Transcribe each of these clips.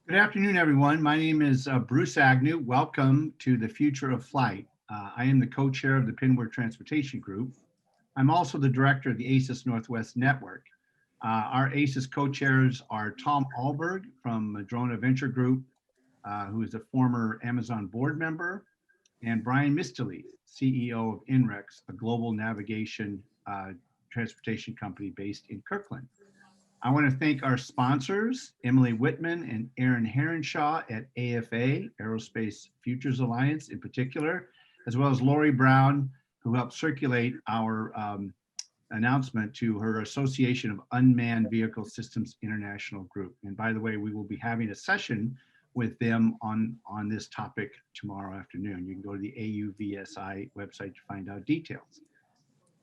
Good afternoon, everyone. My name is Bruce Agnew. Welcome to the Future of Flight. I am the co-chair of the Pinward Transportation Group. I'm also the director of the ACES Northwest Network. Our ACES co-chairs are Tom Alberg from Madrona Venture Group, who is a former Amazon board member, and Brian Mistily, CEO of INREX, a global navigation transportation company based in Kirkland. I want to thank our sponsors, Emily Whitman and Aaron Heronshaw at AFA, Aerospace Futures Alliance in particular, as well as Lori Brown, who helped circulate our announcement to her Association of Unmanned Vehicle Systems International Group. And by the way, we will be having a session with them on this topic tomorrow afternoon. You can go to the AUVSI website to find out details.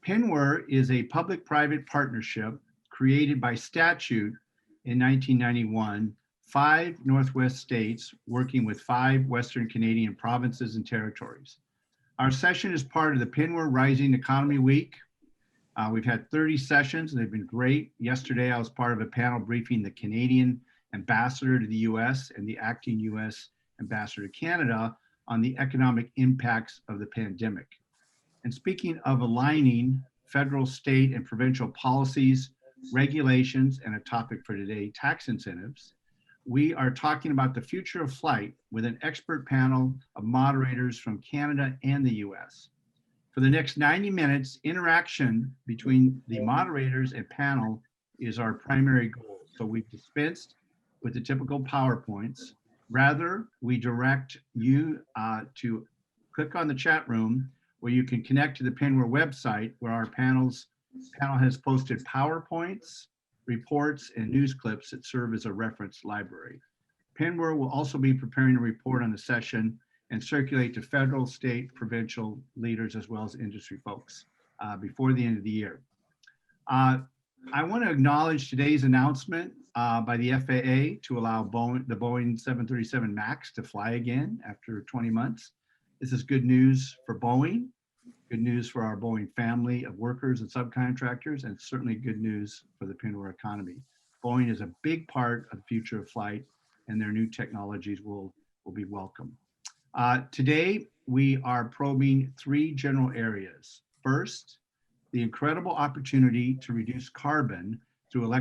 PINWR is a public-private partnership created by statute in 1991, 5 Northwest states working with 5 Western Canadian provinces and territories. Our session is part of the PINWR Rising Economy Week. We've had 30 sessions and they've been great. Yesterday, I was part of a panel briefing the Canadian ambassador to the US and the acting US ambassador to Canada on the economic impacts of the pandemic. And speaking of aligning federal, state, and provincial policies, regulations, and a topic for today, tax incentives, we are talking about the future of flight with an expert panel of moderators from Canada and the US. For the next 90 minutes, interaction between the moderators and panel is our primary goal. So we've dispensed with the typical PowerPoints. Rather, we direct you to click on the chat room where you can connect to the PINWR website where our panel has posted PowerPoints, reports, and news clips that serve as a reference library. PINWR will also be preparing a report on the session and circulate to federal, state, provincial leaders, as well as industry folks before the end of the year. I want to acknowledge today's announcement by the FAA to allow the Boeing 737 MAX to fly again after 20 months. This is good news for Boeing, good news for our Boeing family of workers and subcontractors, and certainly good news for the PINWR economy. Boeing is a big part of the future of flight, and their new technologies will be welcome. Today, we are probing 3 general areas. First, the incredible opportunity to reduce carbon through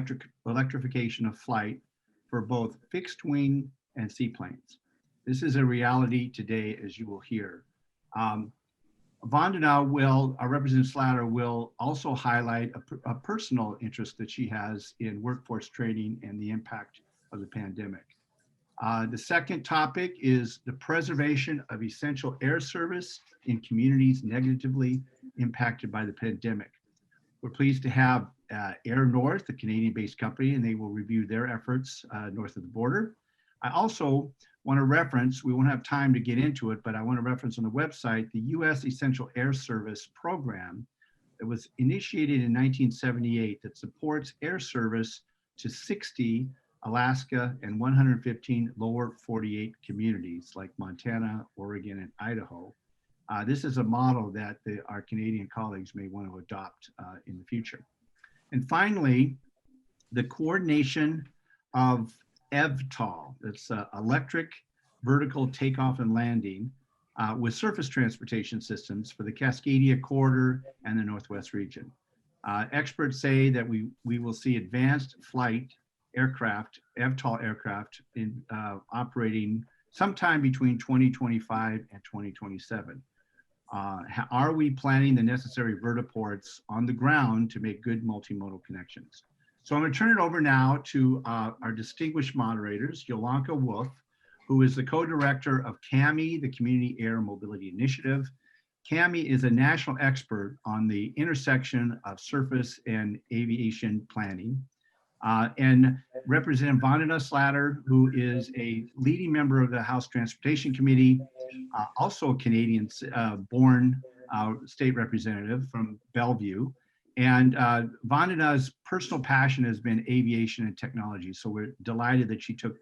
electrification of flight for both fixed wing and seaplanes. This is a reality today, as you will hear. Vandana our Representative Slatter will also highlight a personal interest that she has in workforce training and the impact of the pandemic. The second topic is the preservation of essential air service in communities negatively impacted by the pandemic. We're pleased to have Air North, a Canadian-based company, and they will review their efforts north of the border. I also want to reference, we won't have time to get into it, but I want to reference on the website, the US Essential Air Service program that was initiated in 1978 that supports air service to 60 Alaska and 115 lower 48 communities like Montana, Oregon, and Idaho. This is a model that our Canadian colleagues may want to adopt in the future. And finally, the coordination of EVTOL, that's electric vertical takeoff and landing with surface transportation systems for the Cascadia corridor and the Northwest region. Experts say that we will see advanced flight aircraft, EVTOL aircraft, operating sometime between 2025 and 2027. Are we planning the necessary vertiports on the ground to make good multimodal connections? So I'm going to turn it over now to our distinguished moderators, Yolanka Wolf, who is the co-director of CAMI, the Community Air Mobility Initiative. CAMI is a national expert on the intersection of surface and aviation planning. And Representative Vandana Slatter, who is a leading member of the House Transportation Committee, also a Canadian-born state representative from Bellevue. And Vandana's personal passion has been aviation and technology. So we're delighted that she took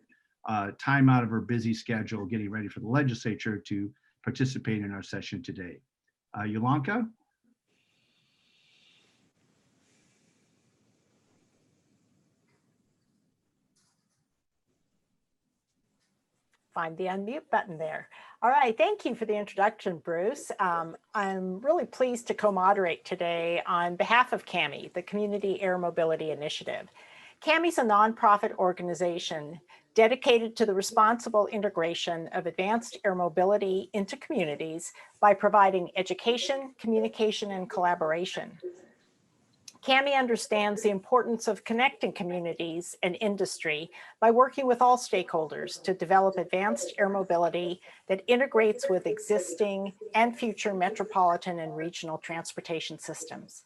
time out of her busy schedule getting ready for the legislature to participate in our session today. Yolanka? find the unmute button there. All right, thank you for the introduction, Bruce. I'm really pleased to co-moderate today on behalf of CAMI, the Community Air Mobility Initiative. CAMI is a nonprofit organization dedicated to the responsible integration of advanced air mobility into communities by providing education, communication, and collaboration. CAMI understands the importance of connecting communities and industry by working with all stakeholders to develop advanced air mobility that integrates with existing and future metropolitan and regional transportation systems.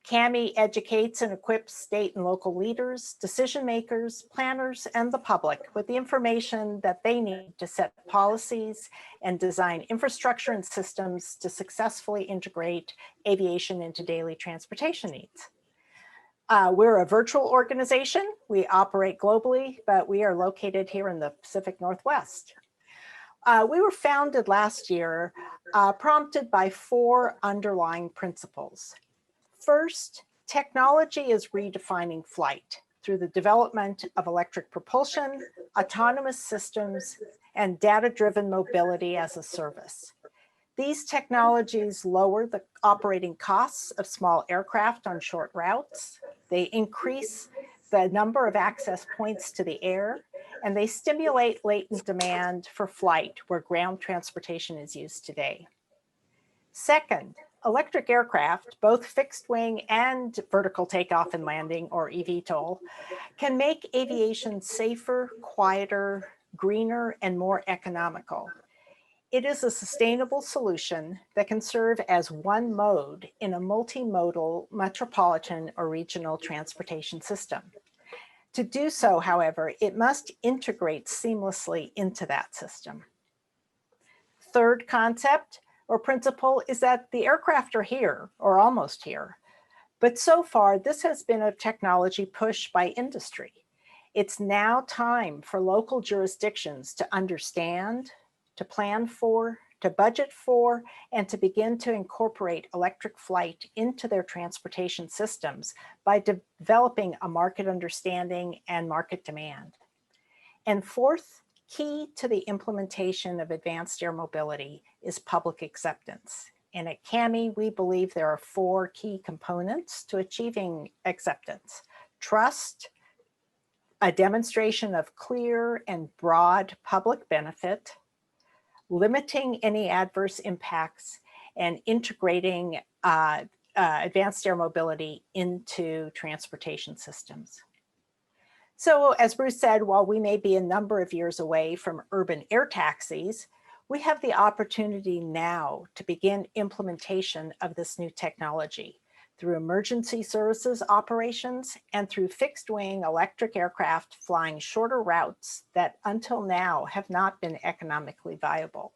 CAMI educates and equips state and local leaders, decision makers, planners, and the public with the information that they need to set policies and design infrastructure and systems to successfully integrate aviation into daily transportation needs. We're a virtual organization. We operate globally, but we are located here in the Pacific Northwest. We were founded last year, prompted by 4 underlying principles. First, technology is redefining flight through the development of electric propulsion, autonomous systems, and data-driven mobility as a service. These technologies lower the operating costs of small aircraft on short routes. They increase the number of access points to the air, and they stimulate latent demand for flight where ground transportation is used today. Second, electric aircraft, both fixed wing and vertical takeoff and landing, or eVTOL, can make aviation safer, quieter, greener, and more economical. It is a sustainable solution that can serve as one mode in a multimodal metropolitan or regional transportation system. To do so, however, it must integrate seamlessly into that system. Third concept or principle is that the aircraft are here, or almost here. But so far, this has been a technology push by industry. It's now time for local jurisdictions to understand, to plan for, to budget for, and to begin to incorporate electric flight into their transportation systems by developing a market understanding and market demand. And fourth, key to the implementation of advanced air mobility is public acceptance. And at CAMI, we believe there are 4 key components to achieving acceptance: trust, a demonstration of clear and broad public benefit, limiting any adverse impacts, and integrating advanced air mobility into transportation systems. So as Bruce said, while we may be a number of years away from urban air taxis, we have the opportunity now to begin implementation of this new technology through emergency services operations and through fixed wing electric aircraft flying shorter routes that until now have not been economically viable.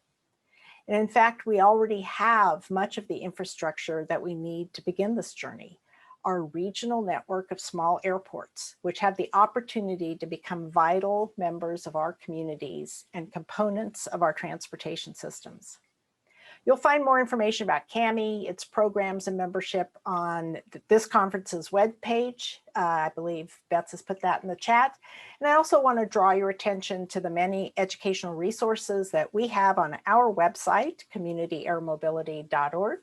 And in fact, we already have much of the infrastructure that we need to begin this journey. Our regional network of small airports, which have the opportunity to become vital members of our communities and components of our transportation systems. You'll find more information about CAMI, its programs and membership on this conference's webpage. I believe Beth has put that in the chat. And I also want to draw your attention to the many educational resources that we have on our website, communityairmobility.org,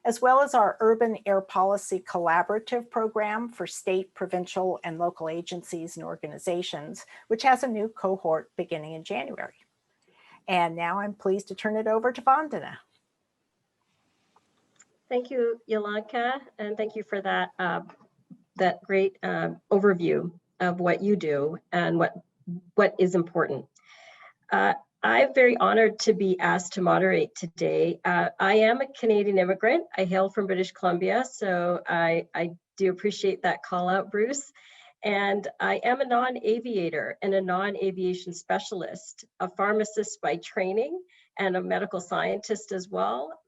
as well as our Urban Air Policy Collaborative Program for state, provincial, and local agencies and organizations, which has a new cohort beginning in January. And now I'm pleased to turn it over to Vandana. Thank you, Yolanda, and thank you for that, that great overview of what you do and what is important. I'm very honored to be asked to moderate today. I am a Canadian immigrant. I hail from British Columbia, so I do appreciate that call out, Bruce. And I am a non-aviator and a non-aviation specialist, a pharmacist by training and a medical scientist as well.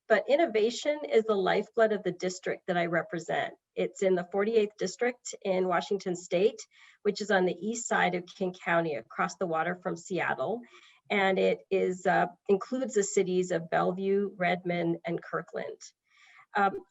But innovation is the lifeblood of the district that I represent. It's in the 48th district in Washington State, which is on the east side of King County, across the water from Seattle. And it is includes the cities of Bellevue, Redmond, and Kirkland.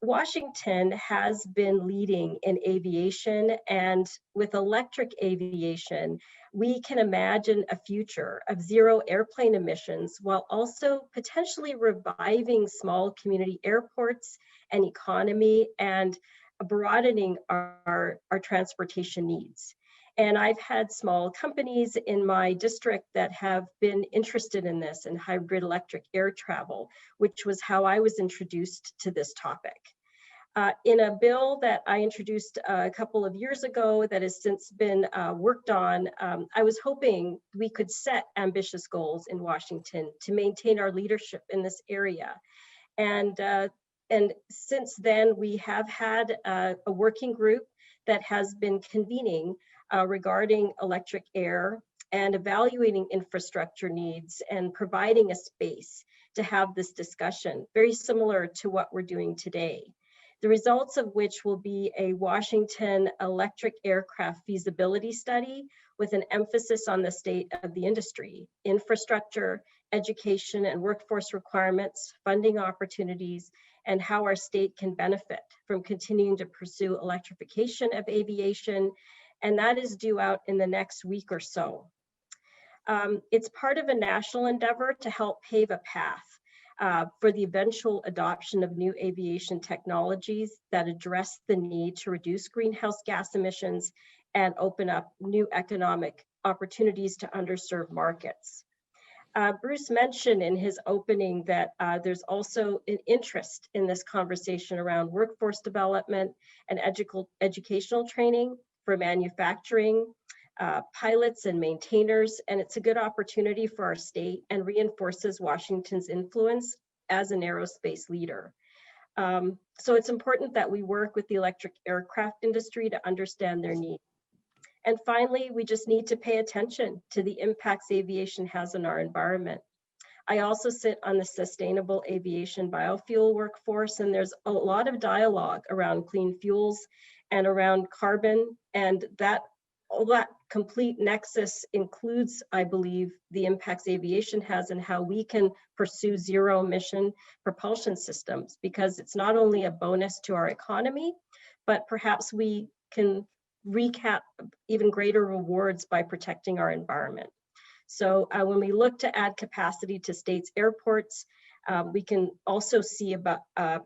Washington has been leading in aviation, and with electric aviation, we can imagine a future of zero airplane emissions while also potentially reviving small community airports and economy and broadening our transportation needs. And I've had small companies in my district that have been interested in this and hybrid electric air travel, which was how I was introduced to this topic. In a bill that I introduced a couple of years ago that has since been worked on, I was hoping we could set ambitious goals in Washington to maintain our leadership in this area. And since then, we have had a working group that has been convening regarding electric air and evaluating infrastructure needs and providing a space to have this discussion, very similar to what we're doing today. The results of which will be a Washington electric aircraft feasibility study with an emphasis on the state of the industry, infrastructure, education and workforce requirements, funding opportunities, and how our state can benefit from continuing to pursue electrification of aviation. And that is due out in the next week or so. It's part of a national endeavor to help pave a path for the eventual adoption of new aviation technologies that address the need to reduce greenhouse gas emissions and open up new economic opportunities to underserved markets. Bruce mentioned in his opening that there's also an interest in this conversation around workforce development and educational training for manufacturing, pilots and maintainers, and it's a good opportunity for our state and reinforces Washington's influence as an aerospace leader. So it's important that we work with the electric aircraft industry to understand their needs. And finally, we just need to pay attention to the impacts aviation has on our environment. I also sit on the Sustainable Aviation Biofuel Workforce, and there's a lot of dialogue around clean fuels and around carbon, and all that complete nexus includes, I believe, the impacts aviation has and how we can pursue zero emission propulsion systems, because it's not only a bonus to our economy, but perhaps we can recap even greater rewards by protecting our environment. So when we look to add capacity to states' airports, we can also see about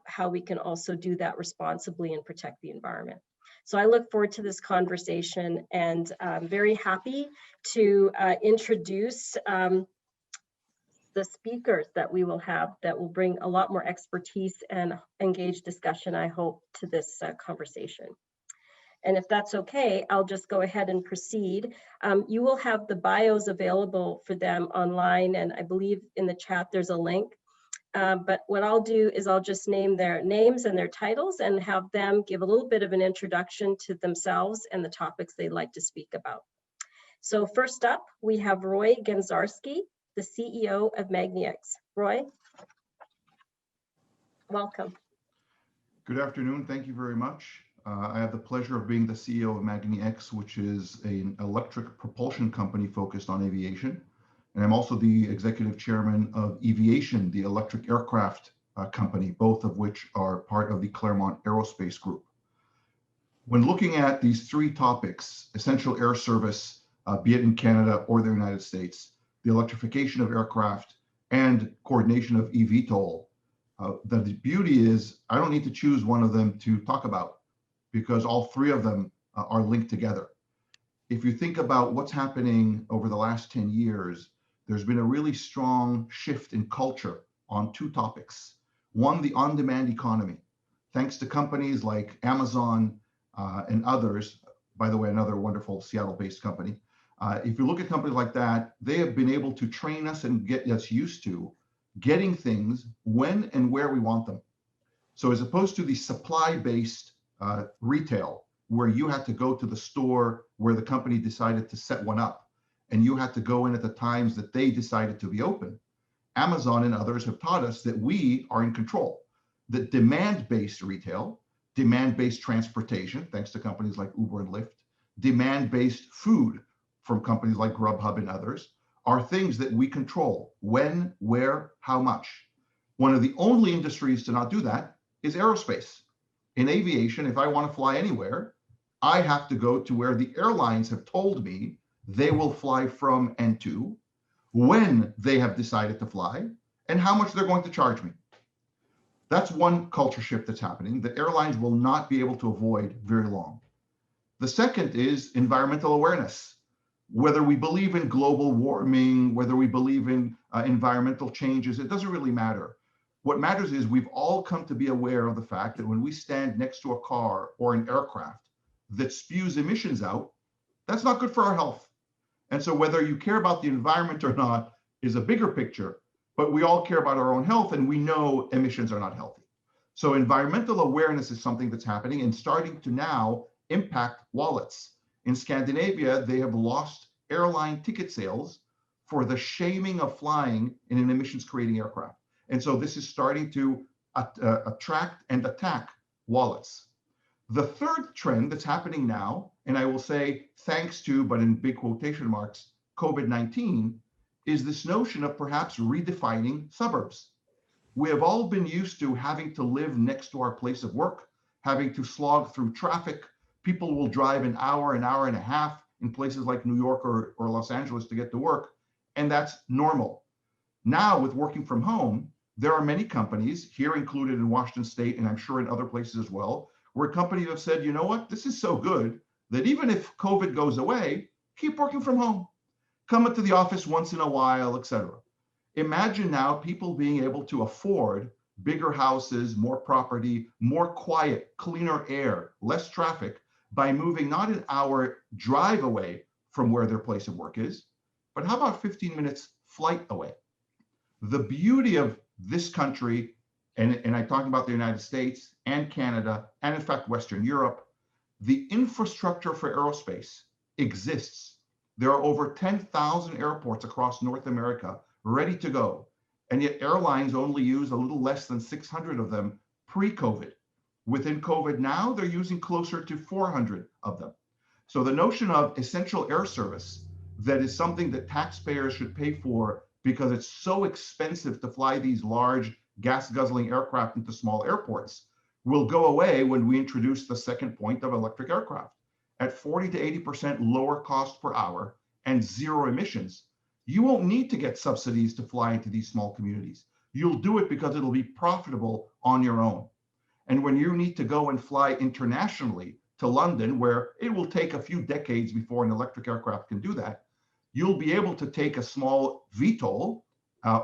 how we can also do that responsibly and protect the environment. So I look forward to this conversation, and I'm very happy to introduce the speakers that we will have that will bring a lot more expertise and engaged discussion, I hope, to this conversation. And if that's okay, I'll just go ahead and proceed. You will have the bios available for them online, and I believe in the chat there's a link. But what I'll do is I'll just name their names and their titles and have them give a little bit of an introduction to themselves and the topics they'd like to speak about. So first up, we have Roy Ganzarsky, the CEO of Magnex. Roy, welcome. Good afternoon, thank you very much. I have the pleasure of being the CEO of Magnex, which is an electric propulsion company focused on aviation. And I'm also the executive chairman of Aviation, the electric aircraft company, both of which are part of the Claremont Aerospace Group. When looking at these three topics, essential air service, be it in Canada or the United States, the electrification of aircraft, and coordination of eVTOL, the beauty is I don't need to choose one of them to talk about, because all three of them are linked together. If you think about what's happening over the last 10 years, there's been a really strong shift in culture on two topics. One, the on-demand economy. Thanks to companies like Amazon and others, by the way, another wonderful Seattle-based company. If you look at companies like that, they have been able to train us and get us used to getting things when and where we want them. So as opposed to the supply-based retail, where you had to go to the store where the company decided to set one up, and you had to go in at the times that they decided to be open. Amazon and others have taught us that we are in control. The demand-based retail, demand-based transportation, thanks to companies like Uber and Lyft, demand-based food from companies like Grubhub and others, are things that we control: when, where, how much. One of the only industries to not do that is aerospace. In aviation, if I want to fly anywhere, I have to go to where the airlines have told me they will fly from and to, when they have decided to fly, and how much they're going to charge me. That's one culture shift that's happening that airlines will not be able to avoid very long. The second is environmental awareness. Whether we believe in global warming, whether we believe in environmental changes, it doesn't really matter. What matters is we've all come to be aware of the fact that when we stand next to a car or an aircraft that spews emissions out, that's not good for our health. And so whether you care about the environment or not is a bigger picture, but we all care about our own health and we know emissions are not healthy. So environmental awareness is something that's happening and starting to now impact wallets. In Scandinavia, they have lost airline ticket sales for the shaming of flying in an emissions creating aircraft. And so this is starting to attract and attack wallets. The third trend that's happening now, and I will say thanks to, but in big quotation marks, COVID-19, is this notion of perhaps redefining suburbs. We have all been used to having to live next to our place of work, having to slog through traffic. People will drive an hour and a half in places like New York or Los Angeles to get to work, and that's normal. Now with working from home, there are many companies, here included in Washington State, and I'm sure in other places as well, where companies have said, you know what, this is so good that even if COVID goes away, keep working from home. Come into the office once in a while, etc. Imagine now people being able to afford bigger houses, more property, more quiet, cleaner air, less traffic by moving not an hour drive away from where their place of work is, but how about 15 minutes flight away? The beauty of this country, and I talk about the United States and Canada, and in fact, Western Europe, the infrastructure for aerospace exists. There are over 10,000 airports across North America ready to go. And yet airlines only use a little less than 600 of them pre-COVID. Within COVID now, they're using closer to 400 of them. So the notion of essential air service, that is something that taxpayers should pay for because it's so expensive to fly these large gas guzzling aircraft into small airports, will go away when we introduce the second point of electric aircraft. At 40 to 80% lower cost per hour and zero emissions, you won't need to get subsidies to fly into these small communities. You'll do it because it'll be profitable on your own. And when you need to go and fly internationally to London, where it will take a few decades before an electric aircraft can do that, you'll be able to take a small VTOL,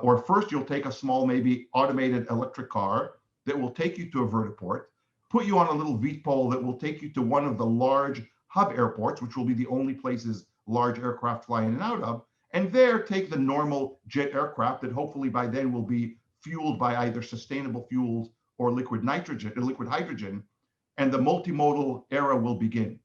or first you'll take a small, maybe automated electric car that will take you to a vertiport, put you on a little VTOL that will take you to one of the large hub airports, which will be the only places large aircraft fly in and out of, and there take the normal jet aircraft that hopefully by then will be fueled by either sustainable fuels or liquid nitrogen or liquid hydrogen, and the multimodal era will begin.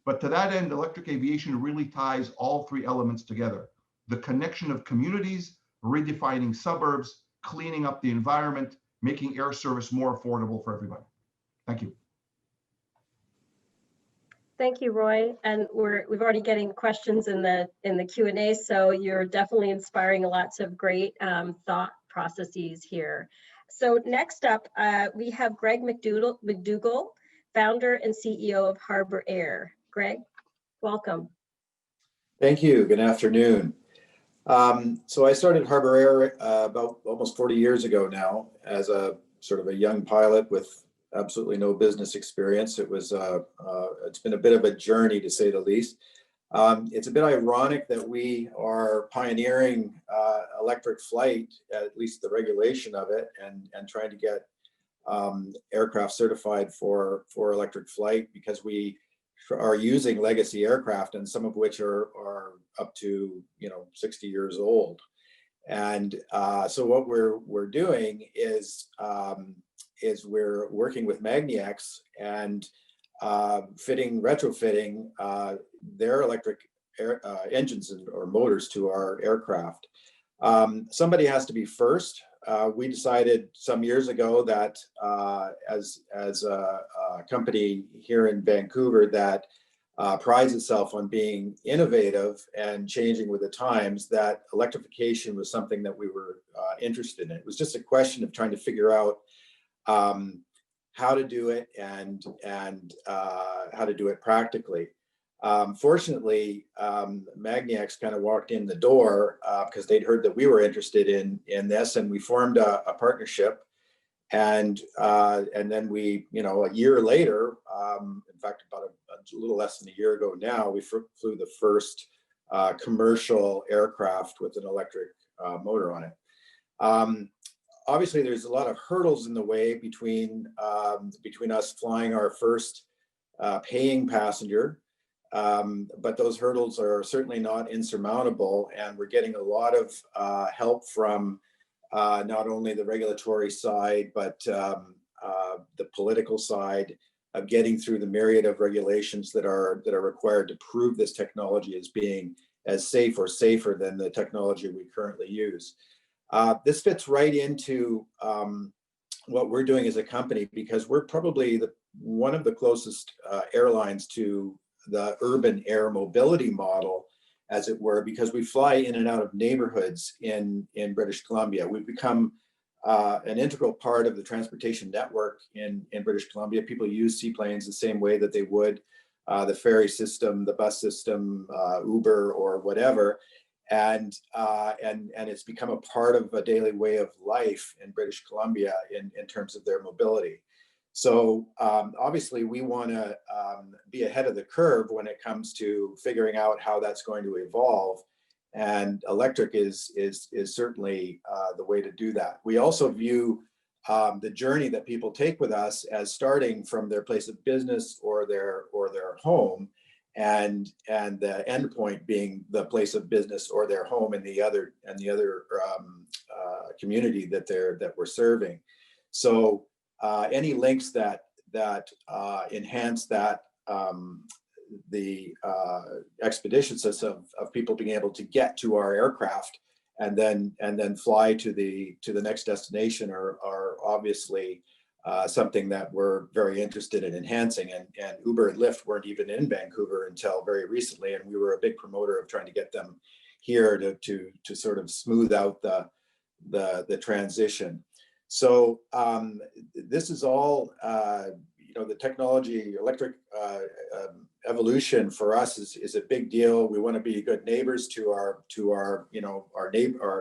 But to that end, electric aviation really ties all three elements together: the connection of communities, redefining suburbs, cleaning up the environment, making air service more affordable for everybody. Thank you. Thank you, Roy. And we've already getting questions in the Q&A, so you're definitely inspiring lots of great thought processes here. So next up, we have Greg McDougall, founder and CEO of Harbor Air. Greg, welcome. Thank you. Good afternoon. So I started Harbor Air about almost 40 years ago now as a sort of a young pilot with absolutely no business experience. It's been a bit of a journey, to say the least. It's a bit ironic that we are pioneering electric flight, at least the regulation of it, and trying to get aircraft certified for electric flight, because we are using legacy aircraft, and some of which are up to 60 years old. And so what we're doing is we're working with Magnex and retrofitting their electric engines or motors to our aircraft. Somebody has to be first. We decided some years ago that as a company here in Vancouver that prides itself on being innovative and changing with the times, that electrification was something that we were interested in. It was just a question of trying to figure out how to do it and how to do it practically. Fortunately, Magnex kind of walked in the door because they'd heard that we were interested in this, and we formed a partnership. And then we, a year later, in fact, about a little less than a year ago now, we flew the first commercial aircraft with an electric motor on it. Obviously, there's a lot of hurdles in the way between us flying our first paying passenger, but those hurdles are certainly not insurmountable, and we're getting a lot of help from not only the regulatory side, but the political side of getting through the myriad of regulations that are required to prove this technology as being as safe or safer than the technology we currently use. This fits right into what we're doing as a company, because we're probably one of the closest airlines to the urban air mobility model, as it were, because we fly in and out of neighborhoods in British Columbia. We've become an integral part of the transportation network in British Columbia. People use seaplanes the same way that they would the ferry system, the bus system, Uber, or whatever. And it's become a part of a daily way of life in British Columbia in terms of their mobility. So obviously we want to be ahead of the curve when it comes to figuring out how that's going to evolve, and electric is certainly the way to do that. We also view the journey that people take with us as starting from their place of business or their home, and the end point being the place of business or their home in the other community that we're serving. So any links that enhance that the expeditiousness of people being able to get to our aircraft and then fly to the next destination are obviously something that we're very interested in enhancing. And Uber and Lyft weren't even in Vancouver until very recently, and we were a big promoter of trying to get them here to sort of smooth out the transition. So this is all, the technology, electric evolution for us is a big deal. We want to be good neighbors to our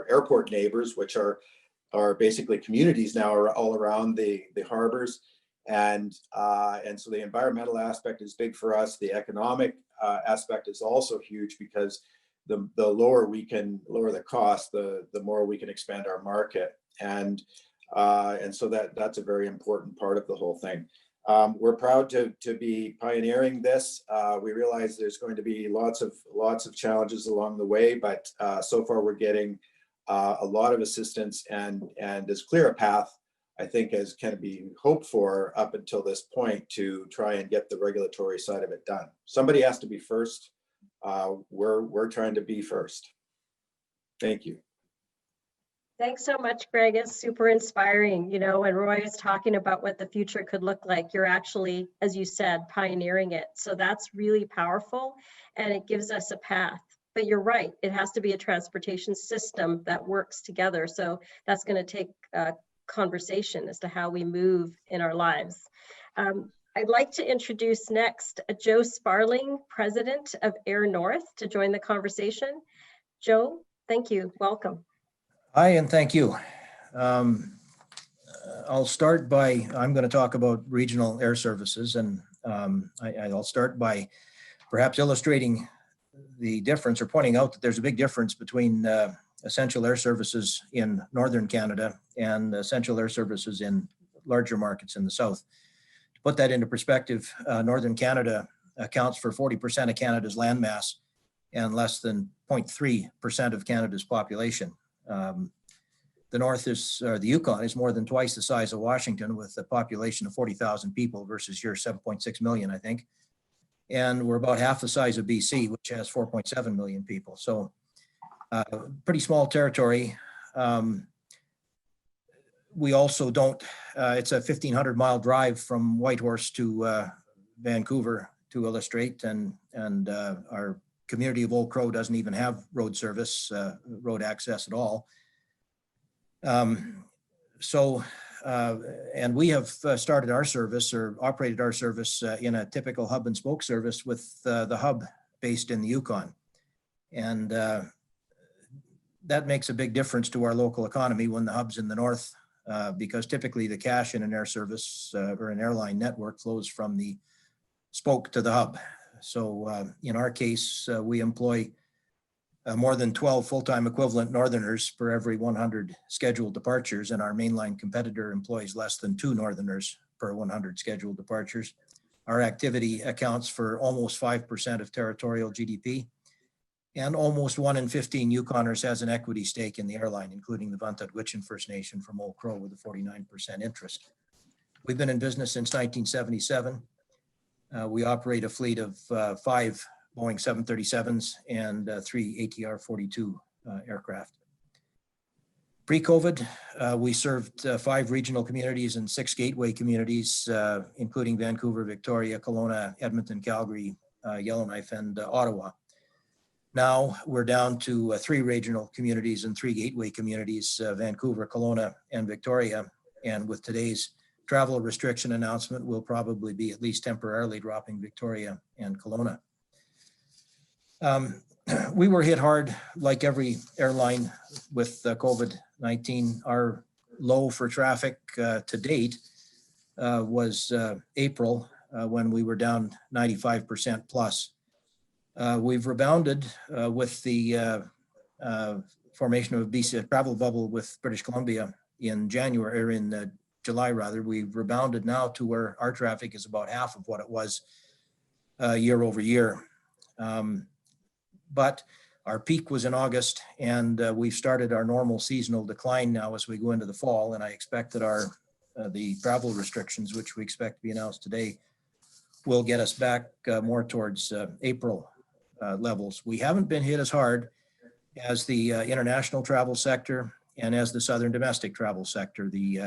airport neighbors, which are basically communities now all around the harbors, and so the environmental aspect is big for us. The economic aspect is also huge, because the lower we can lower the cost, the more we can expand our market, and so that's a very important part of the whole thing. We're proud to be pioneering this. We realize there's going to be lots of challenges along the way, but so far we're getting a lot of assistance and as clear a path, I think, as can be hoped for up until this point to try and get the regulatory side of it done. Somebody has to be first. We're trying to be first. Thank you. Thanks so much, Greg. It's super inspiring. When Roy is talking about what the future could look like, you're actually, as you said, pioneering it. So that's really powerful, and it gives us a path. But you're right, it has to be a transportation system that works together. So that's going to take a conversation as to how we move in our lives. I'd like to introduce next Joe Sparling, President of Air North, to join the conversation. Joe, thank you. Welcome. Hi, and thank you. I'll start by, I'm going to talk about regional air services, and I'll start by perhaps illustrating the difference, or pointing out that there's a big difference between essential air services in Northern Canada and essential air services in larger markets in the South. To put that into perspective, Northern Canada accounts for 40% of Canada's landmass and less than 0.3% of Canada's population. The North the Yukon is more than twice the size of Washington, with a population of 40,000 people versus your 7.6 million, I think. And we're about half the size of BC, which has 4.7 million people. So pretty small territory. We also don't, it's a 1,500 mile drive from Whitehorse to Vancouver, to illustrate, and our community of Old Crow doesn't even have road service, road access at all. So and we have started our service or operated our service in a typical hub and spoke service with the hub based in the Yukon. And that makes a big difference to our local economy when the hub's in the north, because typically the cash in an air service or an airline network flows from the spoke to the hub. So in our case, we employ more than 12 full-time equivalent Northerners per every 100 scheduled departures, and our mainline competitor employs less than 2 Northerners per 100 scheduled departures. Our activity accounts for almost 5% of territorial GDP, and almost 1 in 15 Yukoners has an equity stake in the airline, including the Vantat-Witchin First Nation from Old Crow with a 49% interest. We've been in business since 1977. We operate a fleet of 5 Boeing 737s and 3 ATR-42 aircraft. Pre-COVID, we served 5 regional communities and 6 gateway communities, including Vancouver, Victoria, Kelowna, Edmonton, Calgary, Yellowknife, and Ottawa. Now we're down to 3 regional communities and 3 gateway communities, Vancouver, Kelowna, and Victoria. And with today's travel restriction announcement, we'll probably be at least temporarily dropping Victoria and Kelowna. We were hit hard, like every airline, with COVID-19. Our low for traffic to date was April, when we were down 95% plus. We've rebounded with the formation of a BC travel bubble with British Columbia in January, or in July rather. We've rebounded now to where our traffic is about half of what it was year over year. But our peak was in August, and we've started our normal seasonal decline now as we go into the fall. And I expect that the travel restrictions, which we expect to be announced today, will get us back more towards April levels. We haven't been hit as hard as the international travel sector and as the southern domestic travel sector. The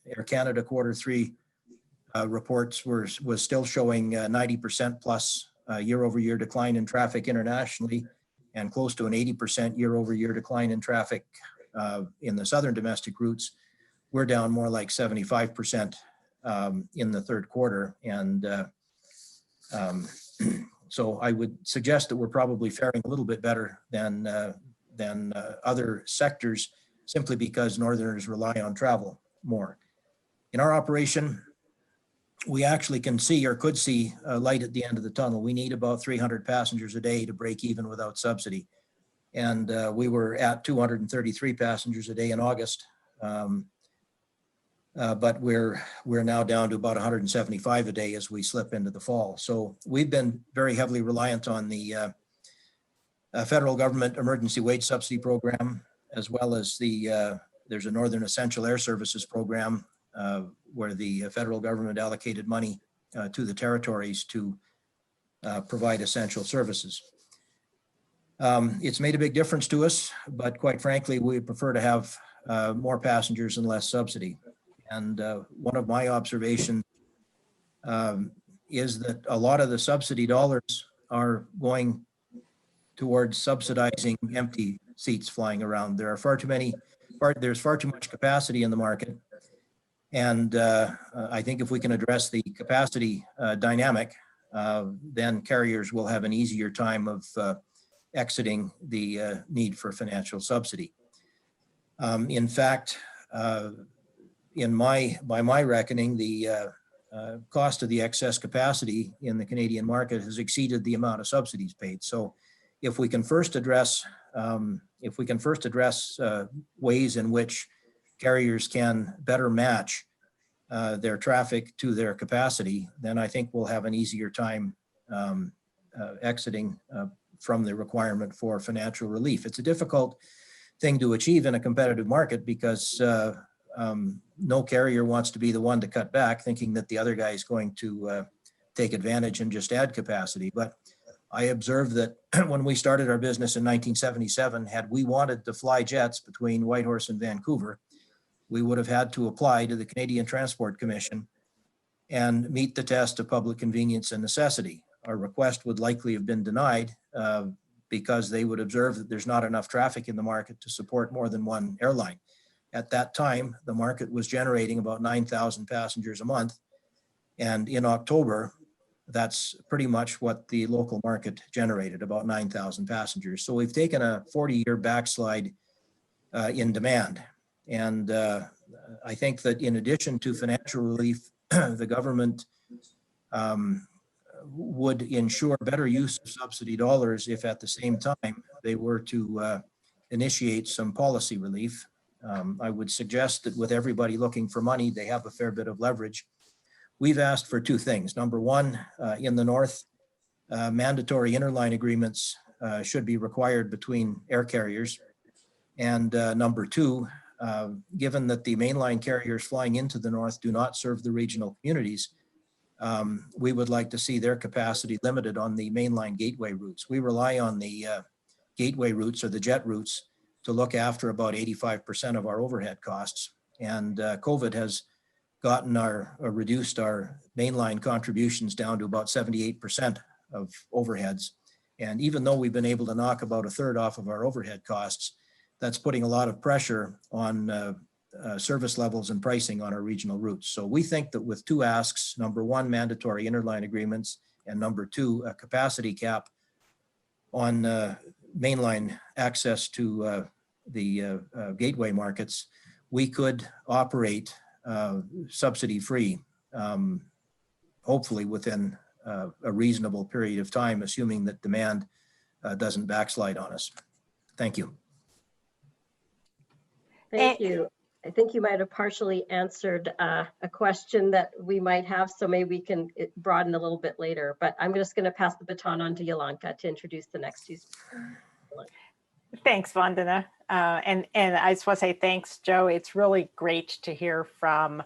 Air Canada Q3 reports was still showing 90% plus year-over-year decline in traffic internationally, and close to an 80% year-over-year decline in traffic in the southern domestic routes. We're down more like 75% in the third quarter, and so I would suggest that we're probably faring a little bit better than other sectors, simply because Northerners rely on travel more. In our operation, we actually can see, or could see, a light at the end of the tunnel. We need about 300 passengers a day to break even without subsidy. And we were at 233 passengers a day in August. But we're now down to about 175 a day as we slip into the fall. So we've been very heavily reliant on the federal government emergency wage subsidy program, as well as there's a Northern Essential Air Services program where the federal government allocated money to the territories to provide essential services. It's made a big difference to us, but quite frankly, we prefer to have more passengers and less subsidy. And one of my observations is that a lot of the subsidy dollars are going towards subsidizing empty seats flying around. There are there's far too much capacity in the market. And I think if we can address the capacity dynamic, then carriers will have an easier time of exiting the need for financial subsidy. In fact, by my reckoning, the cost of the excess capacity in the Canadian market has exceeded the amount of subsidies paid. So if we can first address ways in which carriers can better match their traffic to their capacity, then I think we'll have an easier time exiting from the requirement for financial relief. It's a difficult thing to achieve in a competitive market because no carrier wants to be the one to cut back, thinking that the other guy is going to take advantage and just add capacity. But I observed that when we started our business in 1977, had we wanted to fly jets between Whitehorse and Vancouver, we would have had to apply to the Canadian Transport Commission and meet the test of public convenience and necessity. Our request would likely have been denied because they would observe that there's not enough traffic in the market to support more than one airline. At that time, the market was generating about 9,000 passengers a month. And in October, that's pretty much what the local market generated, about 9,000 passengers. So we've taken a 40-year backslide in demand. And I think that in addition to financial relief, the government would ensure better use of subsidy dollars if at the same time they were to initiate some policy relief. I would suggest that with everybody looking for money, they have a fair bit of leverage. We've asked for two things. Number one, in the north, mandatory interline agreements should be required between air carriers. And number two, given that the mainline carriers flying into the north do not serve the regional communities, we would like to see their capacity limited on the mainline gateway routes. We rely on the gateway routes or the jet routes to look after about 85% of our overhead costs. And COVID has reduced our mainline contributions down to about 78% of overheads. And even though we've been able to knock about a third off of our overhead costs, that's putting a lot of pressure on service levels and pricing on our regional routes. So we think that with two asks, number one, mandatory interline agreements, and number two, a capacity cap on mainline access to the gateway markets, we could operate subsidy-free, hopefully within a reasonable period of time, assuming that demand doesn't backslide on us. Thank you. Thank you. I think you might have partially answered a question that we might have, so maybe we can broaden a little bit later. But I'm just going to pass the baton on to Jolanta to introduce the next two. Thanks, Vandana. And I just want to say thanks, Joe. It's really great to hear from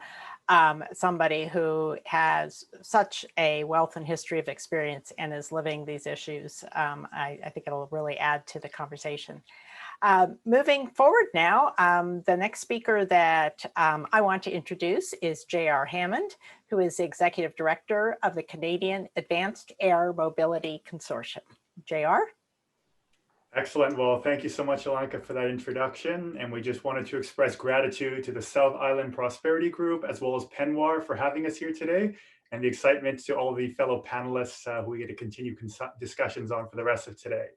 somebody who has such a wealth and history of experience and is living these issues. I think it'll really add to the conversation. Moving forward now, the next speaker that I want to introduce is J.R. Hammond, who is the Executive Director of the Canadian Advanced Air Mobility Consortium. J.R.? Excellent. Well, thank you so much, Alanka, for that introduction. And we just wanted to express gratitude to the South Island Prosperity Group, as well as Penwar, for having us here today, and the excitement to all of the fellow panelists who we get to continue discussions on for the rest of today.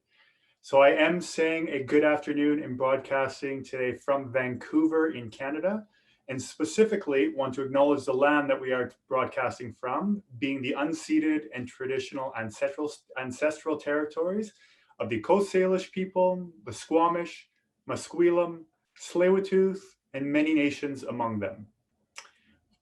So I am saying a good afternoon and broadcasting today from Vancouver in Canada, and specifically want to acknowledge the land that we are broadcasting from, being the unceded and traditional ancestral territories of the Coast Salish people, the Squamish, Musqueam, Tsleil-Waututh, and many nations among them.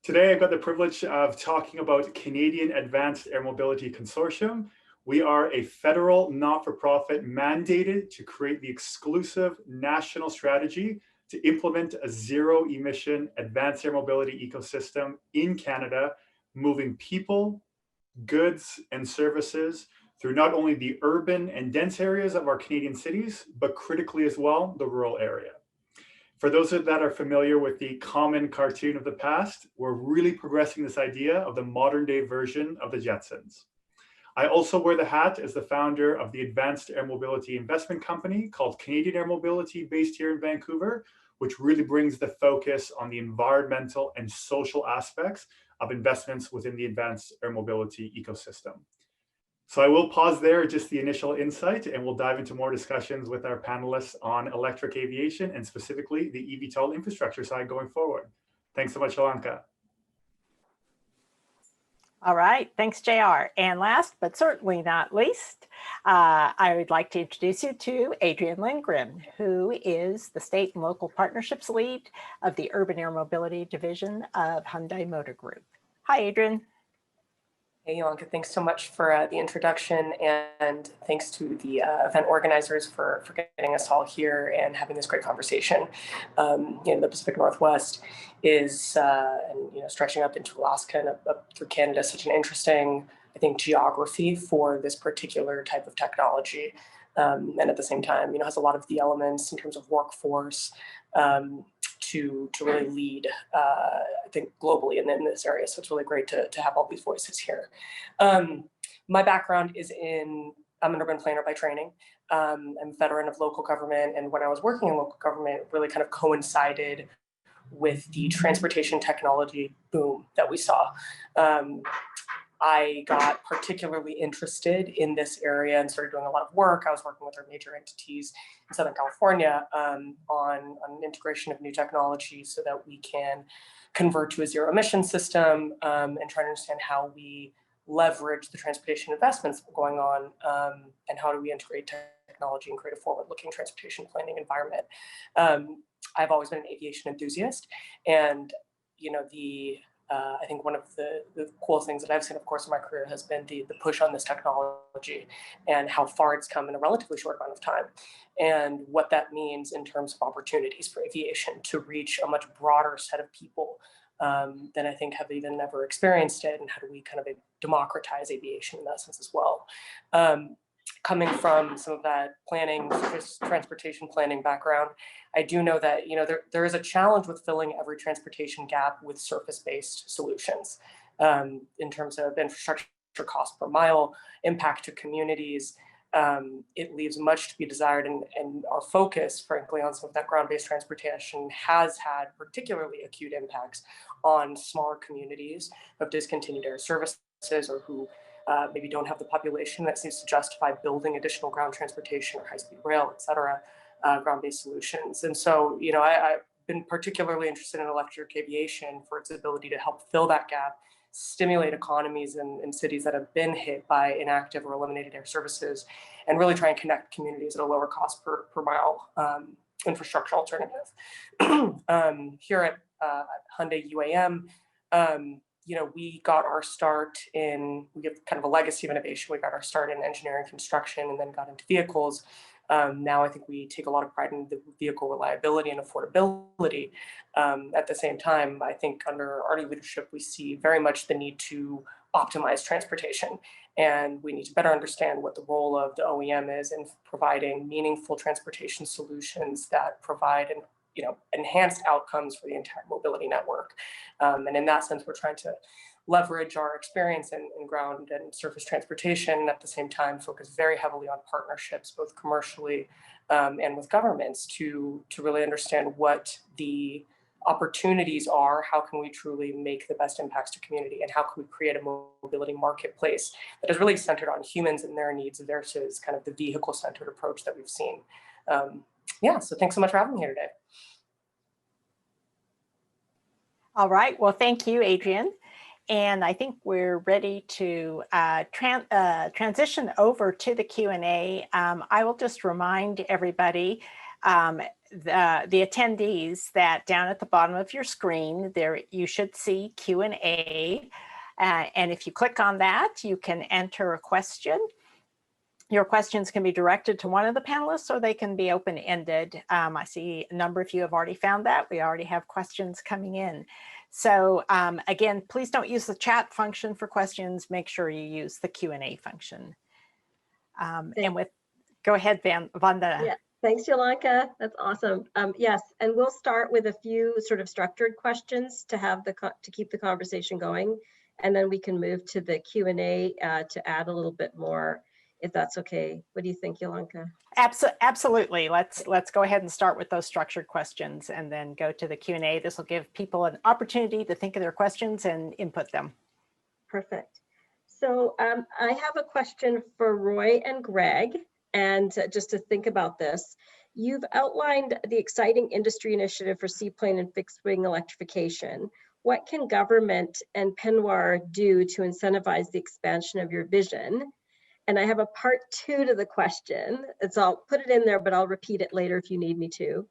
Today, I've got the privilege of talking about Canadian Advanced Air Mobility Consortium. We are a federal not-for-profit mandated to create the exclusive national strategy to implement a zero-emission advanced air mobility ecosystem in Canada, moving people, goods, and services through not only the urban and dense areas of our Canadian cities, but critically as well, the rural area. For those that are familiar with the common cartoon of the past, we're really progressing this idea of the modern day version of the Jetsons. I also wear the hat as the founder of the Advanced Air Mobility Investment Company called Canadian Air Mobility, based here in Vancouver, which really brings the focus on the environmental and social aspects of investments within the advanced air mobility ecosystem. So I will pause there, just the initial insight, and we'll dive into more discussions with our panelists on electric aviation and specifically the eVTOL infrastructure side going forward. Thanks so much, Alanka. All right, thanks, JR. And last, but certainly not least, I would like to introduce you to Adrian Lindgren, who is the State and Local Partnerships Lead of the Urban Air Mobility Division of Hyundai Motor Group. Hi, Adrian. Hey, Yolanda, thanks so much for the introduction, and thanks to the event organizers for getting us all here and having this great conversation. The Pacific Northwest is, stretching up into Alaska and up through Canada, such an interesting, I think, geography for this particular type of technology. And at the same time, has a lot of the elements in terms of workforce to really lead, I think, globally in this area. So it's really great to have all these voices here. My background is I'm an urban planner by training. I'm a veteran of local government. And when I was working in local government, it really kind of coincided with the transportation technology boom that we saw. I got particularly interested in this area and started doing a lot of work. I was working with our major entities in Southern California on integration of new technology so that we can convert to a zero emission system and try to understand how we leverage the transportation investments going on and how do we integrate technology and create a forward-looking transportation planning environment. I've always been an aviation enthusiast, and I think one of the coolest things that I've seen, of course, in my career has been the push on this technology and how far it's come in a relatively short amount of time, and what that means in terms of opportunities for aviation to reach a much broader set of people than I think have even never experienced it, and how do we kind of democratize aviation in that sense as well. Coming from some of that planning, transportation planning background, I do know that there is a challenge with filling every transportation gap with surface-based solutions in terms of infrastructure cost per mile, impact to communities. It leaves much to be desired, and our focus, frankly, on some of that ground-based transportation has had particularly acute impacts on smaller communities who have discontinued air services or who maybe don't have the population that seems to justify building additional ground transportation or high-speed rail, et cetera, ground-based solutions. And so, I've been particularly interested in electric aviation for its ability to help fill that gap, stimulate economies in cities that have been hit by inactive or eliminated air services, and really try and connect communities at a lower cost per mile infrastructure alternative. Here at Hyundai UAM, we got our start we have kind of a legacy of innovation. We got our start in engineering construction and then got into vehicles. Now I think we take a lot of pride in the vehicle reliability and affordability. At the same time, I think under our leadership, we see very much the need to optimize transportation. And we need to better understand what the role of the OEM is in providing meaningful transportation solutions that provide enhanced outcomes for the entire mobility network. And in that sense, we're trying to leverage our experience in ground and surface transportation, at the same time focus very heavily on partnerships, both commercially and with governments, to really understand what the opportunities are, how can we truly make the best impacts to community, and how can we create a mobility marketplace that is really centered on humans and their needs versus kind of the vehicle-centered approach that we've seen. So thanks so much for having me here today. All right, well, thank you, Adrian. And I think we're ready to transition over to the Q&A. I will just remind everybody, the attendees, that down at the bottom of your screen, there you should see Q&A. And if you click on that, you can enter a question. Your questions can be directed to one of the panelists, or they can be open-ended. I see a number of you have already found that. We already have questions coming in. So again, please don't use the chat function for questions. Make sure you use the Q&A function. Go ahead, Vanda. Yeah, thanks, Yolanda. That's awesome. Yes, and we'll start with a few sort of structured questions to keep the conversation going, and then we can move to the Q&A to add a little bit more, if that's okay. What do you think, Yolanda? Absolutely. Let's go ahead and start with those structured questions and then go to the Q&A. This will give people an opportunity to think of their questions and input them. Perfect. So I have a question for Roy and Greg, and just to think about this. You've outlined the exciting industry initiative for seaplane and fixed wing electrification. What can government and Penwar do to incentivize the expansion of your vision? And I have a part 2 to the question. I'll put it in there, but I'll repeat it later if you need me to,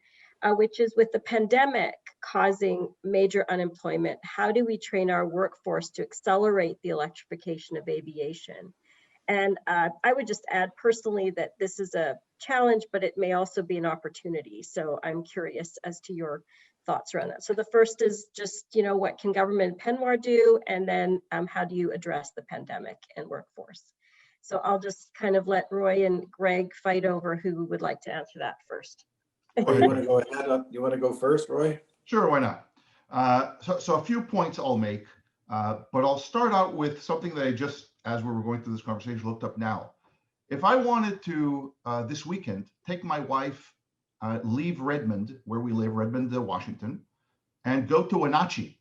which is, with the pandemic causing major unemployment, how do we train our workforce to accelerate the electrification of aviation? And I would just add personally that this is a challenge, but it may also be an opportunity. So I'm curious as to your thoughts around that. So the first is just, what can government and Penwar do? And then how do you address the pandemic and workforce? So I'll just kind of let Roy and Greg fight over who would like to answer that first. Roy, you want to go ahead? You want to go first, Roy? Sure, why not? So a few points I'll make, but I'll start out with something that I just, as we were going through this conversation, looked up now. If I wanted to, this weekend, take my wife, leave Redmond, where we live, Redmond, Washington, and go to Wenatchee,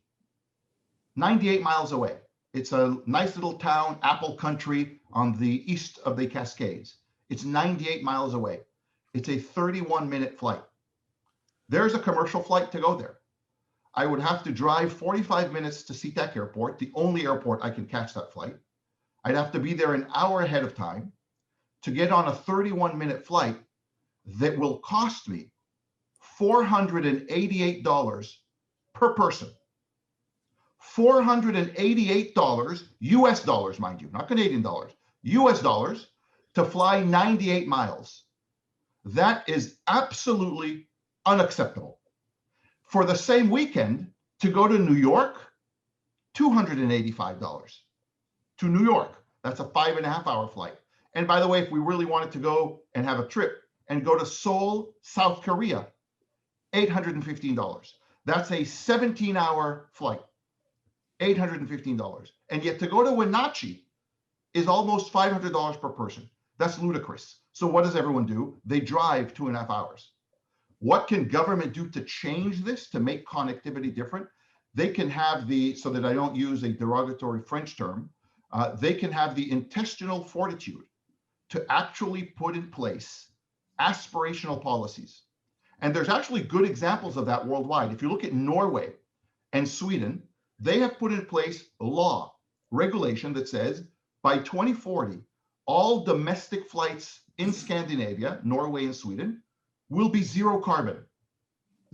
98 miles away. It's a nice little town, apple country on the east of the Cascades. It's 98 miles away. It's a 31-minute flight. There's a commercial flight to go there. I would have to drive 45 minutes to SeaTac Airport, the only airport I can catch that flight. I'd have to be there an hour ahead of time to get on a 31-minute flight that will cost me $488 per person. $488 US dollars, mind you, not Canadian dollars, US dollars, to fly 98 miles. That is absolutely unacceptable. For the same weekend, to go to New York, $285 to New York. That's a 5.5-hour flight. And by the way, if we really wanted to go and have a trip and go to Seoul, South Korea, $815. That's a 17-hour flight, $815. And yet to go to Wenatchee is almost $500 per person. That's ludicrous. So what does everyone do? They drive 2.5 hours. What can government do to change this, to make connectivity different? They can have the, so that I don't use a derogatory French term, they can have the intestinal fortitude to actually put in place aspirational policies. And there's actually good examples of that worldwide. If you look at Norway and Sweden, they have put in place a law, regulation that says by 2040, all domestic flights in Scandinavia, Norway and Sweden, will be zero carbon.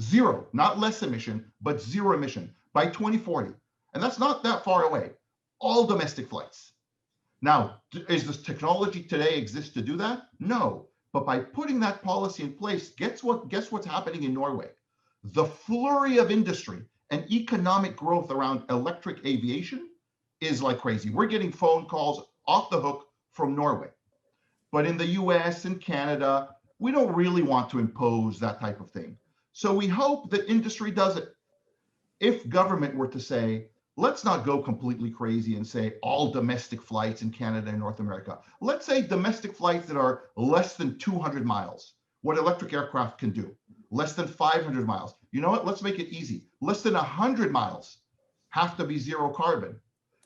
Zero, not less emission, but zero emission by 2040. And that's not that far away. All domestic flights. Now, is this technology today exist to do that? No. But by putting that policy in place, guess what's happening in Norway? The flurry of industry and economic growth around electric aviation is like crazy. We're getting phone calls off the hook from Norway. But in the US and Canada, we don't really want to impose that type of thing. So we hope that industry does it. If government were to say, let's not go completely crazy and say all domestic flights in Canada and North America. Let's say domestic flights that are less than 200 miles, what electric aircraft can do, less than 500 miles. You know what? Let's make it easy. Less than 100 miles have to be zero carbon.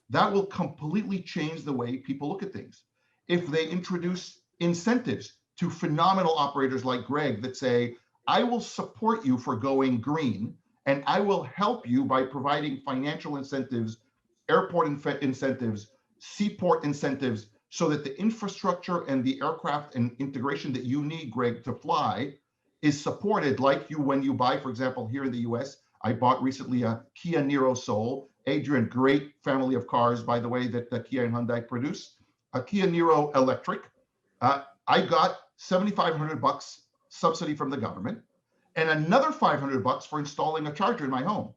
That will completely change the way people look at things. If they introduce incentives to phenomenal operators like Greg that say, I will support you for going green, and I will help you by providing financial incentives, airport incentives, seaport incentives, so that the infrastructure and the aircraft and integration that you need, Greg, to fly is supported, like you when you buy, for example, here in the US, I bought recently a Kia Niro Soul. Adrian, great family of cars, by the way, that the Kia and Hyundai produce. A Kia Niro electric. I got $7,500 subsidy from the government, and another $500 for installing a charger in my home.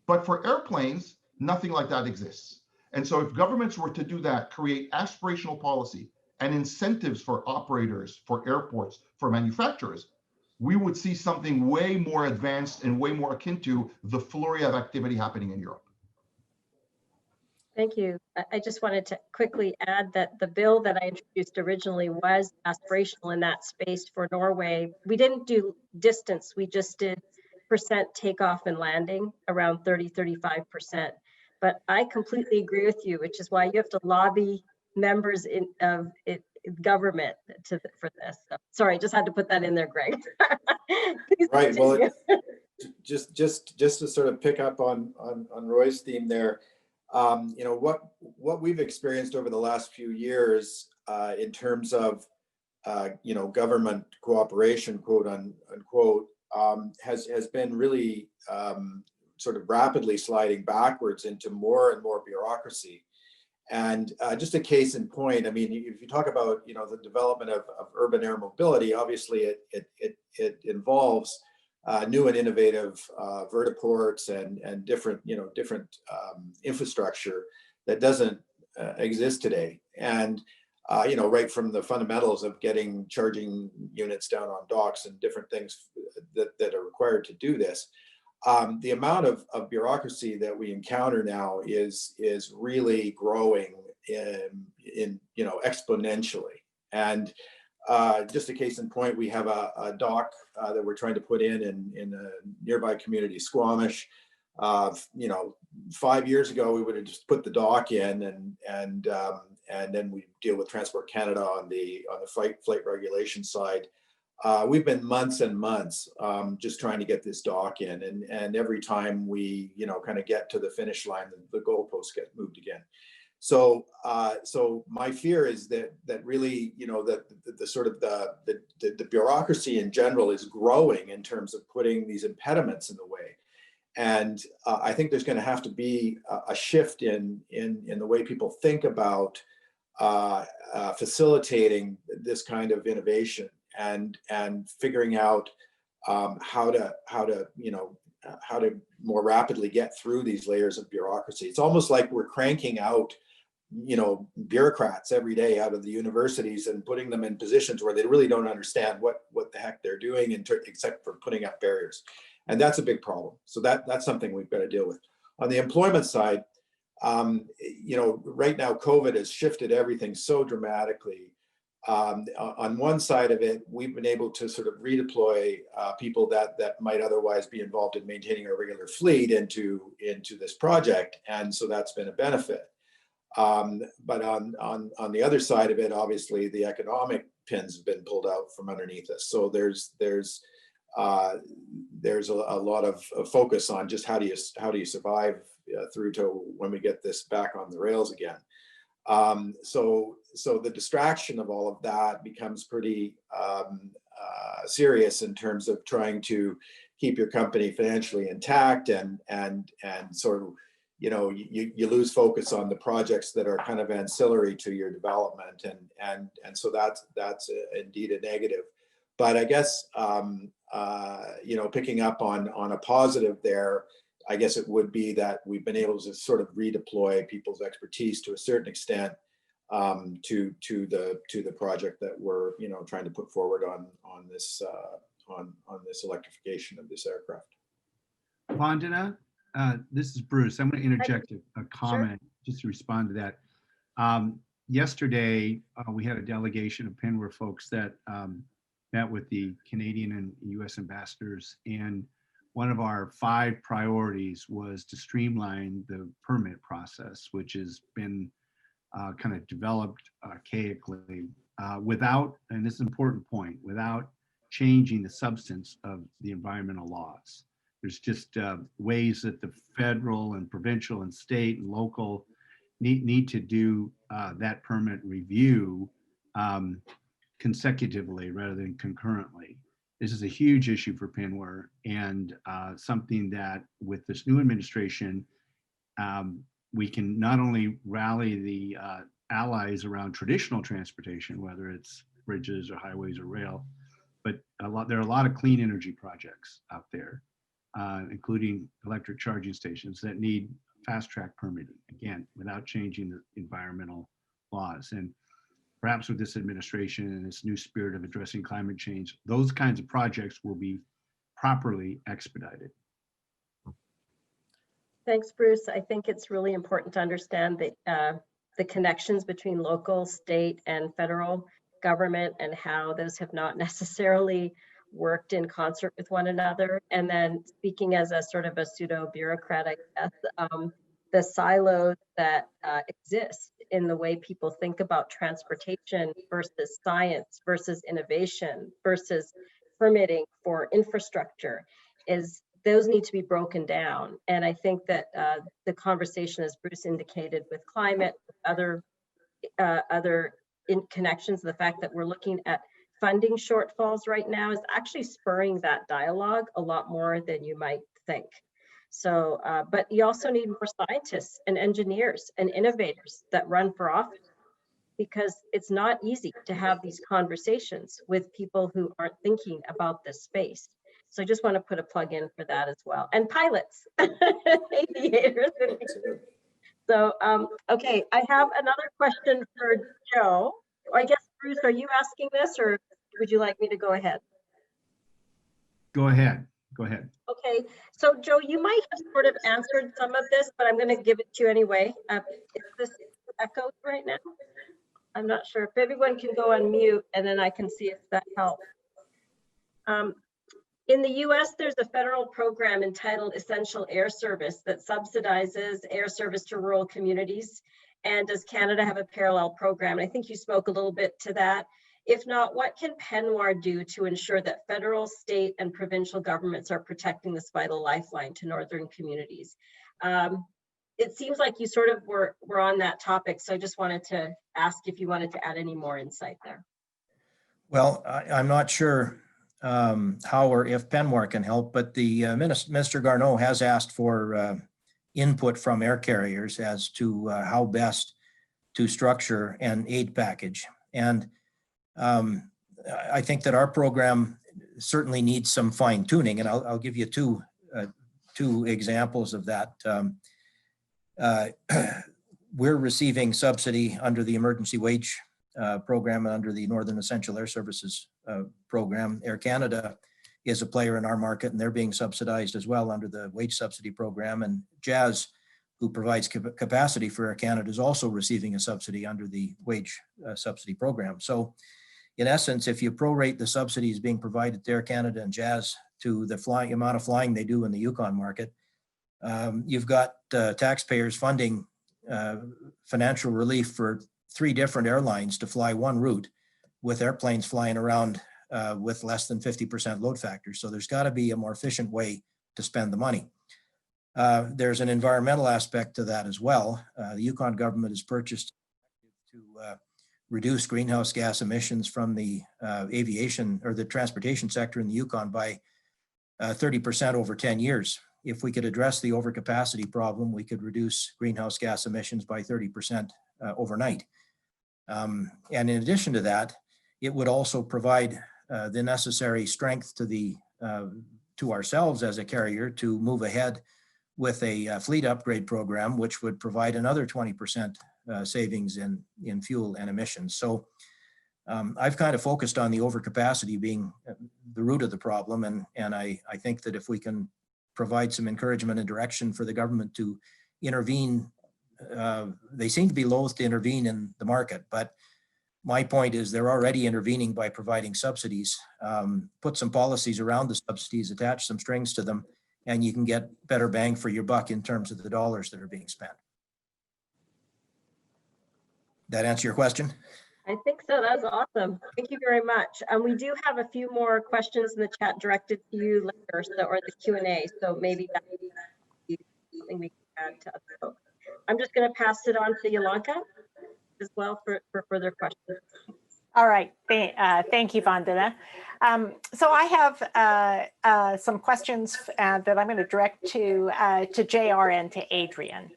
But for airplanes, nothing like that exists. And so if governments were to do that, create aspirational policy and incentives for operators, for airports, for manufacturers, we would see something way more advanced and way more akin to the flurry of activity happening in Europe. Thank you. I just wanted to quickly add that the bill that I introduced originally was aspirational in that space for Norway. We didn't do distance, we just did percent takeoff and landing, around 30-35%. But I completely agree with you, which is why you have to lobby members of government for this. So, sorry, just had to put that in there, Greg. Right. Well, just to sort of pick up on Roy's theme there. You know, what we've experienced over the last few years in terms of you know, government cooperation, quote unquote, has been really sort of rapidly sliding backwards into more and more bureaucracy. And just a case in point, I mean, if you talk about, you know, the development of urban air mobility, obviously it involves new and innovative vertiports and different, you know, infrastructure that doesn't exist today. And you know, right from the fundamentals of getting charging units down on docks and different things that are required to do this. The amount of bureaucracy that we encounter now is really growing in you know, exponentially. And just a case in point, we have a dock that we're trying to put in a nearby community, Squamish. You know, 5 years ago, we would have just put the dock in and then we deal with Transport Canada on the flight regulation side. We've been months and months just trying to get this dock in, and every time we, you know, kind of get to the finish line, the goalposts get moved again. So, so my fear is that really, you know, that the sort of the bureaucracy in general is growing in terms of putting these impediments in the way. And I think there's going to have to be a shift in the way people think about facilitating this kind of innovation and figuring out how to you know, how to more rapidly get through these layers of bureaucracy. It's almost like we're cranking out, you know, bureaucrats every day out of the universities and putting them in positions where they really don't understand what the heck they're doing except for putting up barriers. And that's a big problem. So that's something we've got to deal with. On the employment side, you know, right now, COVID has shifted everything so dramatically. On one side of it, we've been able to sort of redeploy people that might otherwise be involved in maintaining a regular fleet into this project. And so that's been a benefit. But on the other side of it, obviously, the economic pins have been pulled out from underneath us. So there's a lot of focus on just how do you survive through to when we get this back on the rails again. So the distraction of all of that becomes pretty serious in terms of trying to keep your company financially intact and sort of, you know, you lose focus on the projects that are kind of ancillary to your development, and so that's indeed a negative. But I guess you know, picking up on a positive there, I guess it would be that we've been able to sort of redeploy people's expertise to a certain extent to the project that we're, you know, trying to put forward on this electrification of this aircraft. Vandana, this is Bruce. I'm going to interject a comment just to respond to that. Yesterday, we had a delegation of Penware folks that met with the Canadian and US ambassadors, and one of our 5 priorities was to streamline the permit process, which has been kind of developed archaically without, and this is an important point, without changing the substance of the environmental laws. There's just ways that the federal and provincial and state and local need to do that permit review consecutively rather than concurrently. This is a huge issue for Penware, and something that with this new administration, we can not only rally the allies around traditional transportation, whether it's bridges or highways or rail, but there are a lot of clean energy projects out there, including electric charging stations that need fast track permitting, again, without changing the environmental laws. And perhaps with this administration and this new spirit of addressing climate change, those kinds of projects will be properly expedited. Thanks, Bruce. I think it's really important to understand the connections between local, state, and federal government and how those have not necessarily worked in concert with one another. And then speaking as a sort of a pseudo bureaucrat, I guess, the silos that exist in the way people think about transportation versus science versus innovation versus permitting for infrastructure is those need to be broken down. And I think that the conversation, as Bruce indicated, with climate, other connections, the fact that we're looking at funding shortfalls right now is actually spurring that dialogue a lot more than you might think. So, but you also need more scientists and engineers and innovators that run for office, because it's not easy to have these conversations with people who aren't thinking about this space. So I just want to put a plug in for that as well. And pilots, aviators. So, okay, I have another question for Joe. Or I guess, Bruce, are you asking this, or would you like me to go ahead? Go ahead. Go ahead. Okay, so Joe, you might have sort of answered some of this, but I'm going to give it to you anyway. Is this echoed right now? I'm not sure if everyone can go on mute, and then I can see if that helps. In the US, there's a federal program entitled Essential Air Service that subsidizes air service to rural communities. And does Canada have a parallel program? I think you spoke a little bit to that. If not, what can PENWAR do to ensure that federal, state, and provincial governments are protecting this vital lifeline to northern communities? It seems like you sort of were on that topic, so I just wanted to ask if you wanted to add any more insight there. Well, I'm not sure how or if PENWAR can help, but the Minister Garneau has asked for input from air carriers as to how best to structure an aid package. And I think that our program certainly needs some fine tuning, and I'll give you two examples of that. We're receiving subsidy under the emergency wage program and under the Northern Essential Air Services program. Air Canada is a player in our market, and they're being subsidized as well under the wage subsidy program. And Jazz, who provides capacity for Air Canada, is also receiving a subsidy under the wage subsidy program. So in essence, if you prorate the subsidies being provided to Air Canada and Jazz to the amount of flying they do in the Yukon market, you've got taxpayers funding financial relief for 3 different airlines to fly one route, with airplanes flying around with less than 50% load factors. So there's got to be a more efficient way to spend the money. There's an environmental aspect to that as well. The Yukon government has purchased to reduce greenhouse gas emissions from the aviation or the transportation sector in the Yukon by 30% over 10 years. If we could address the overcapacity problem, we could reduce greenhouse gas emissions by 30% overnight. And in addition to that, it would also provide the necessary strength to ourselves as a carrier to move ahead with a fleet upgrade program, which would provide another 20% savings in fuel and emissions. So I've kind of focused on the overcapacity being the root of the problem. And I think that if we can provide some encouragement and direction for the government to intervene, they seem to be loath to intervene in the market. But my point is they're already intervening by providing subsidies. Put some policies around the subsidies, attach some strings to them, and you can get better bang for your buck in terms of the dollars that are being spent. That answer your question? I think so. That was awesome. Thank you very much. And we do have a few more questions in the chat directed to you later, or the Q&A. So maybe that would be something we can add to other folks. I'm just going to pass it on to Yolanda as well for further questions. All right, thank you, Vandana. So I have some questions that I'm going to direct to JR and to Adrian.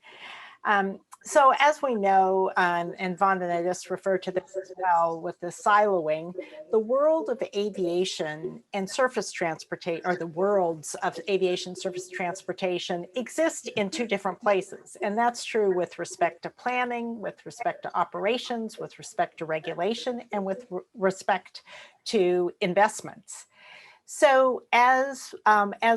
So as we know, and Vandana just referred to this as well with the siloing, the world of aviation and surface transportation, or the worlds of aviation surface transportation, exist in 2 different places. And that's true with respect to planning, with respect to operations, with respect to regulation, and with respect to investments. So as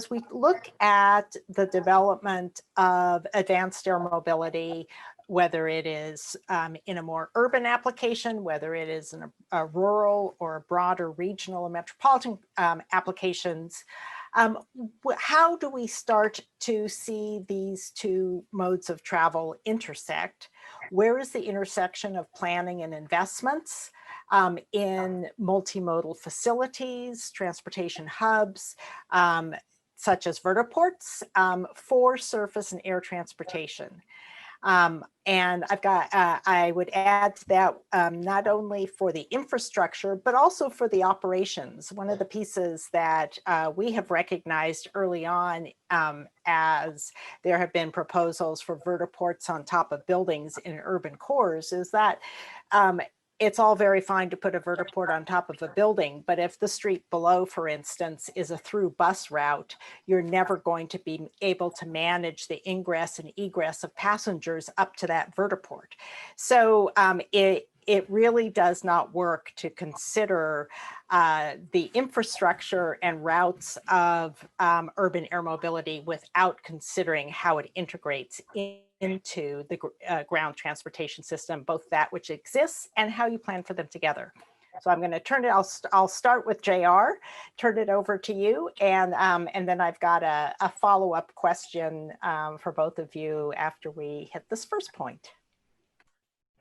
we look at the development of advanced air mobility, whether it is in a more urban application, whether it is in a rural or a broader regional and metropolitan applications, how do we start to see these 2 modes of travel intersect? Where is the intersection of planning and investments in multimodal facilities, transportation hubs, such as vertiports for surface and air transportation? And I've got, I would add to that, not only for the infrastructure, but also for the operations. One of the pieces that we have recognized early on as there have been proposals for vertiports on top of buildings in urban cores is that it's all very fine to put a vertiport on top of a building, but if the street below, for instance, is a through bus route, you're never going to be able to manage the ingress and egress of passengers up to that vertiport. So it really does not work to consider the infrastructure and routes of urban air mobility without considering how it integrates into the ground transportation system, both that which exists and how you plan for them together. So I'm going to turn it, I'll start with JR, turn it over to you. And then I've got a follow-up question for both of you after we hit this first point.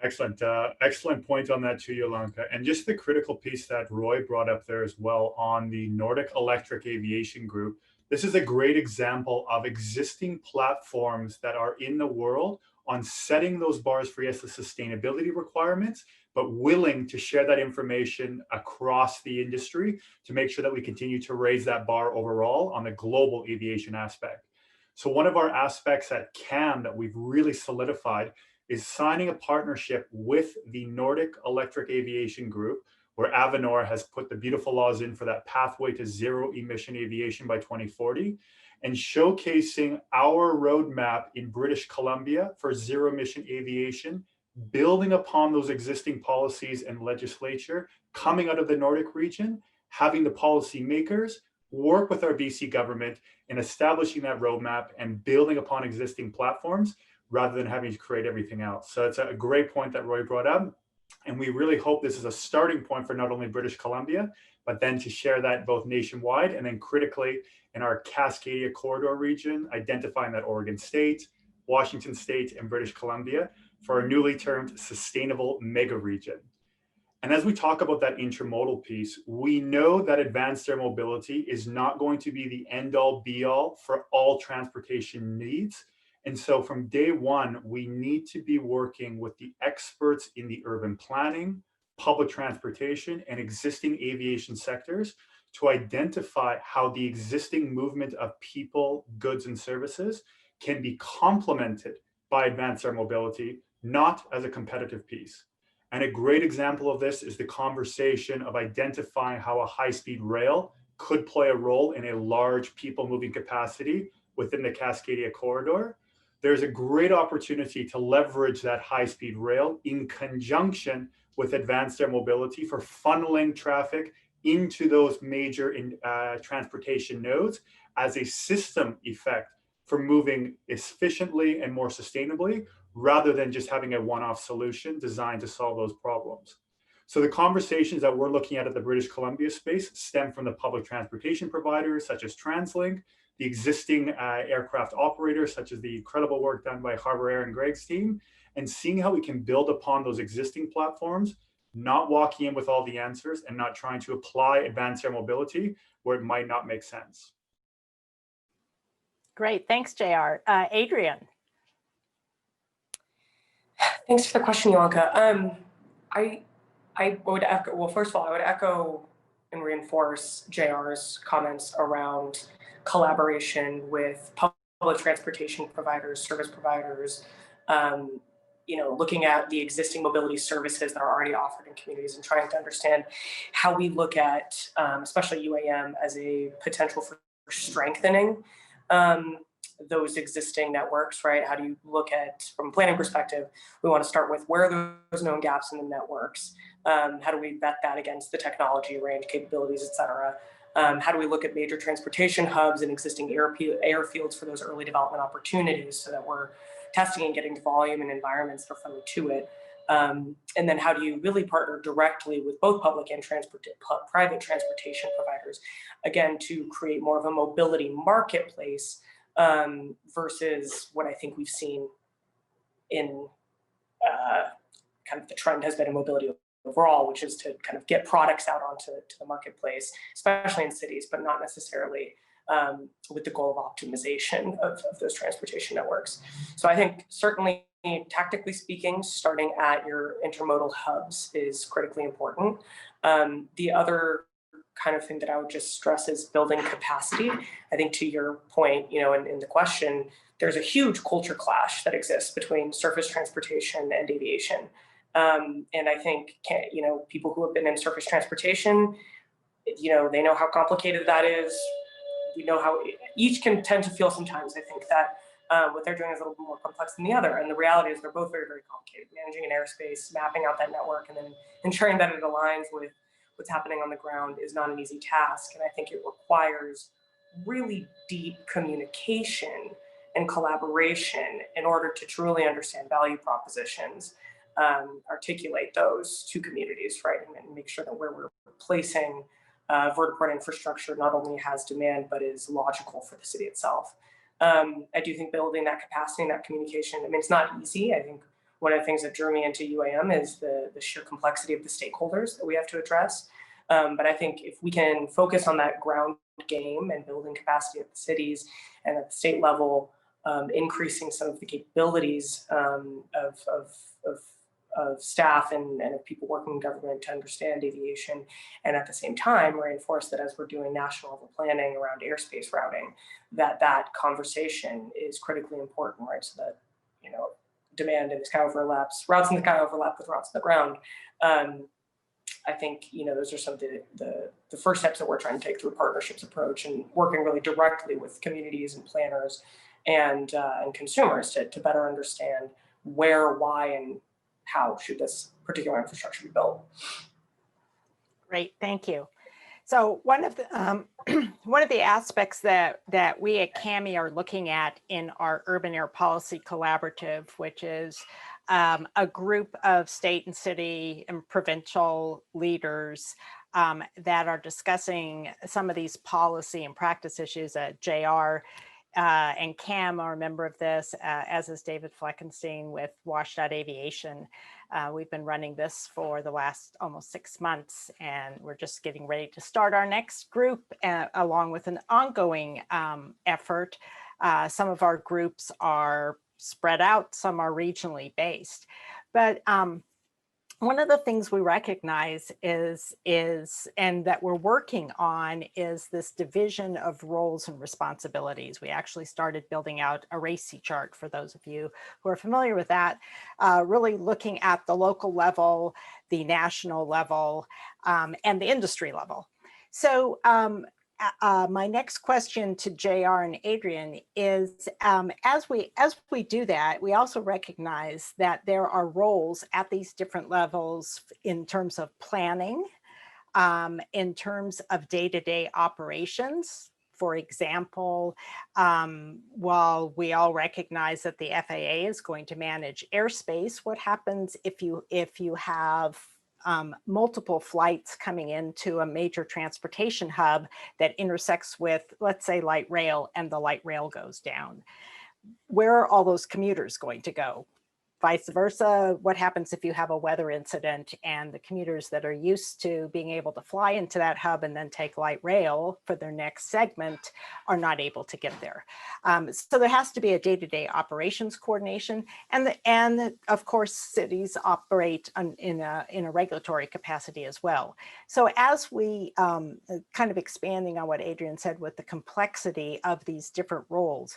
Excellent. Excellent point on that too, Jolanta. And just the critical piece that Roy brought up there as well on the Nordic Electric Aviation Group. This is a great example of existing platforms that are in the world on setting those bars for, yes, the sustainability requirements, but willing to share that information across the industry to make sure that we continue to raise that bar overall on the global aviation aspect. So one of our aspects at CAM that we've really solidified is signing a partnership with the Nordic Electric Aviation Group, where Avinor has put the beautiful laws in for that pathway to zero emission aviation by 2040, and showcasing our roadmap in British Columbia for zero emission aviation, building upon those existing policies and legislature coming out of the Nordic region, having the policy makers work with our BC government in establishing that roadmap and building upon existing platforms rather than having to create everything else. So it's a great point that Roy brought up. And we really hope this is a starting point for not only British Columbia, but then to share that both nationwide and then critically in our Cascadia corridor region, identifying that Oregon State, Washington State, and British Columbia for a newly termed sustainable mega region. And as we talk about that intermodal piece, we know that advanced air mobility is not going to be the end all be all for all transportation needs. And so from day one, we need to be working with the experts in the urban planning, public transportation, and existing aviation sectors to identify how the existing movement of people, goods, and services can be complemented by advanced air mobility, not as a competitive piece. And a great example of this is the conversation of identifying how a high-speed rail could play a role in a large people moving capacity within the Cascadia corridor. There's a great opportunity to leverage that high-speed rail in conjunction with advanced air mobility for funneling traffic into those major transportation nodes as a system effect for moving efficiently and more sustainably, rather than just having a one-off solution designed to solve those problems. So the conversations that we're looking at the British Columbia space stem from the public transportation providers such as TransLink, the existing aircraft operators, such as the incredible work done by Harbour Air and Greg's team, and seeing how we can build upon those existing platforms, not walking in with all the answers and not trying to apply advanced air mobility where it might not make sense. Great, thanks, JR. Adrian. Thanks for the question, Yolanta. I would echo, well, first of all, I would echo and reinforce JR's comments around collaboration with public transportation providers, service providers, looking at the existing mobility services that are already offered in communities and trying to understand how we look at, especially UAM, as a potential for strengthening those existing networks, right? How do you look at, from a planning perspective, we want to start with where are those known gaps in the networks? How do we vet that against the technology, range, capabilities, et cetera? How do we look at major transportation hubs and existing airfields for those early development opportunities so that we're testing and getting to volume and environments that are friendly to it? And then how do you really partner directly with both public and private transportation providers, again, to create more of a mobility marketplace versus what I think we've seen in kind of the trend has been in mobility overall, which is to kind of get products out onto the marketplace, especially in cities, but not necessarily with the goal of optimization of those transportation networks. So I think certainly, tactically speaking, starting at your intermodal hubs is critically important. The other kind of thing that I would just stress is building capacity. I think to your point, in the question, there's a huge culture clash that exists between surface transportation and aviation. And I think, people who have been in surface transportation, they know how complicated that is. We know how each can tend to feel sometimes, I think, that what they're doing is a little bit more complex than the other. And the reality is they're both very, very complicated. Managing an airspace, mapping out that network, and then ensuring that it aligns with what's happening on the ground is not an easy task. And I think it requires really deep communication and collaboration in order to truly understand value propositions. articulate those to communities, right, and make sure that where we're placing vertiport infrastructure not only has demand, but is logical for the city itself. I do think building that capacity and that communication, I mean, it's not easy. I think one of the things that drew me into UAM is the sheer complexity of the stakeholders that we have to address. But I think if we can focus on that ground game and building capacity at the cities and at the state level, increasing some of the capabilities of staff and of people working in government to understand aviation, and at the same time reinforce that as we're doing national level planning around airspace routing, that conversation is critically important, right? So that, you know, demand in the sky overlaps, routes in the sky overlap with routes on the ground. I think, you know, those are some of the first steps that we're trying to take through a partnerships approach and working really directly with communities and planners and consumers to better understand where, why, and how should this particular infrastructure be built. Great, thank you. So one of the aspects that we at CAMI are looking at in our Urban Air Policy Collaborative, which is a group of state and city and provincial leaders that are discussing some of these policy and practice issues. JR and Cam are a member of this, as is David Fleckenstein with Washed-Out Aviation. We've been running this for the last almost 6 months, and we're just getting ready to start our next group along with an ongoing effort. Some of our groups are spread out, some are regionally based. But one of the things we recognize is and that we're working on is this division of roles and responsibilities. We actually started building out a RACI chart for those of you who are familiar with that, really looking at the local level, the national level, and the industry level. So my next question to JR and Adrian is, as we do that, we also recognize that there are roles at these different levels in terms of planning, in terms of day-to-day operations. For example, while we all recognize that the FAA is going to manage airspace, what happens if you have multiple flights coming into a major transportation hub that intersects with, let's say, light rail, and the light rail goes down? Where are all those commuters going to go? Vice versa, what happens if you have a weather incident and the commuters that are used to being able to fly into that hub and then take light rail for their next segment are not able to get there? So there has to be a day-to-day operations coordination, and of course cities operate in a regulatory capacity as well. So as we kind of expanding on what Adrian said with the complexity of these different roles,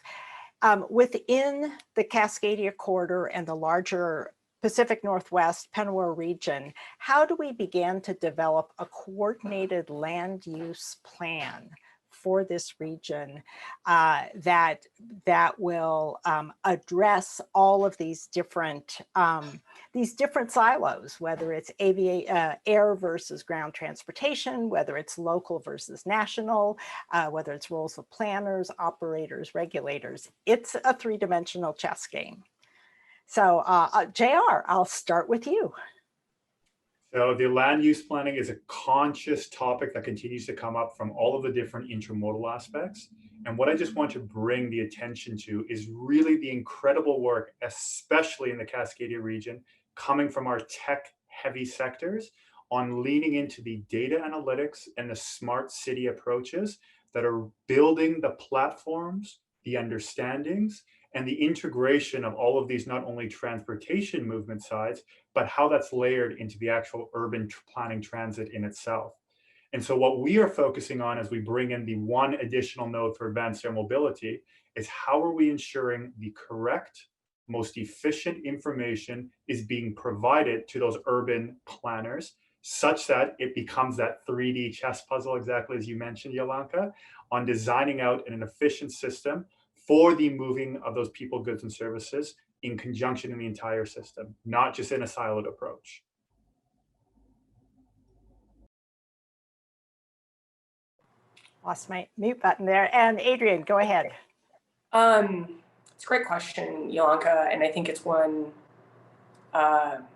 within the Cascadia corridor and the larger Pacific Northwest Penwa region, how do we begin to develop a coordinated land use plan for this region that will address all of these different silos, whether it's air versus ground transportation, whether it's local versus national, whether it's roles of planners, operators, regulators. It's a three-dimensional chess game. So JR, I'll start with you. So the land use planning is a conscious topic that continues to come up from all of the different intermodal aspects. And what I just want to bring the attention to is really the incredible work, especially in the Cascadia region, coming from our tech-heavy sectors on leaning into the data analytics and the smart city approaches that are building the platforms, the understandings, and the integration of all of these, not only transportation movement sides, but how that's layered into the actual urban planning transit in itself. And so what we are focusing on as we bring in the one additional node for advanced air mobility is how are we ensuring the correct, most efficient information is being provided to those urban planners, such that it becomes that 3D chess puzzle, exactly as you mentioned, Yolanka, on designing out an efficient system for the moving of those people, goods, and services in conjunction in the entire system, not just in a siloed approach. Lost my mute button there. And Adrian, go ahead. It's a great question, Yolanka, and I think it's one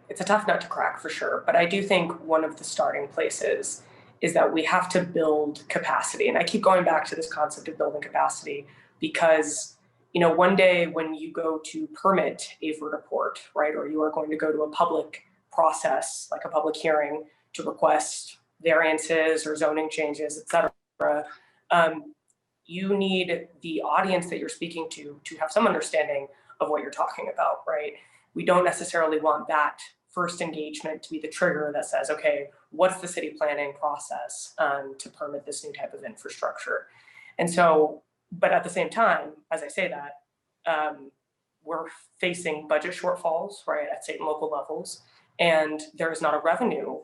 it's a tough nut to crack for sure. But I do think one of the starting places is that we have to build capacity. And I keep going back to this concept of building capacity because, you know, one day when you go to permit a vertiport, right, or you are going to go to a public process, like a public hearing, to request variances or zoning changes, et cetera, you need the audience that you're speaking to have some understanding of what you're talking about, right? We don't necessarily want that first engagement to be the trigger that says, okay, what's the city planning process to permit this new type of infrastructure? And so, but at the same time, as I say that, we're facing budget shortfalls, right, at state and local levels, and there is not a revenue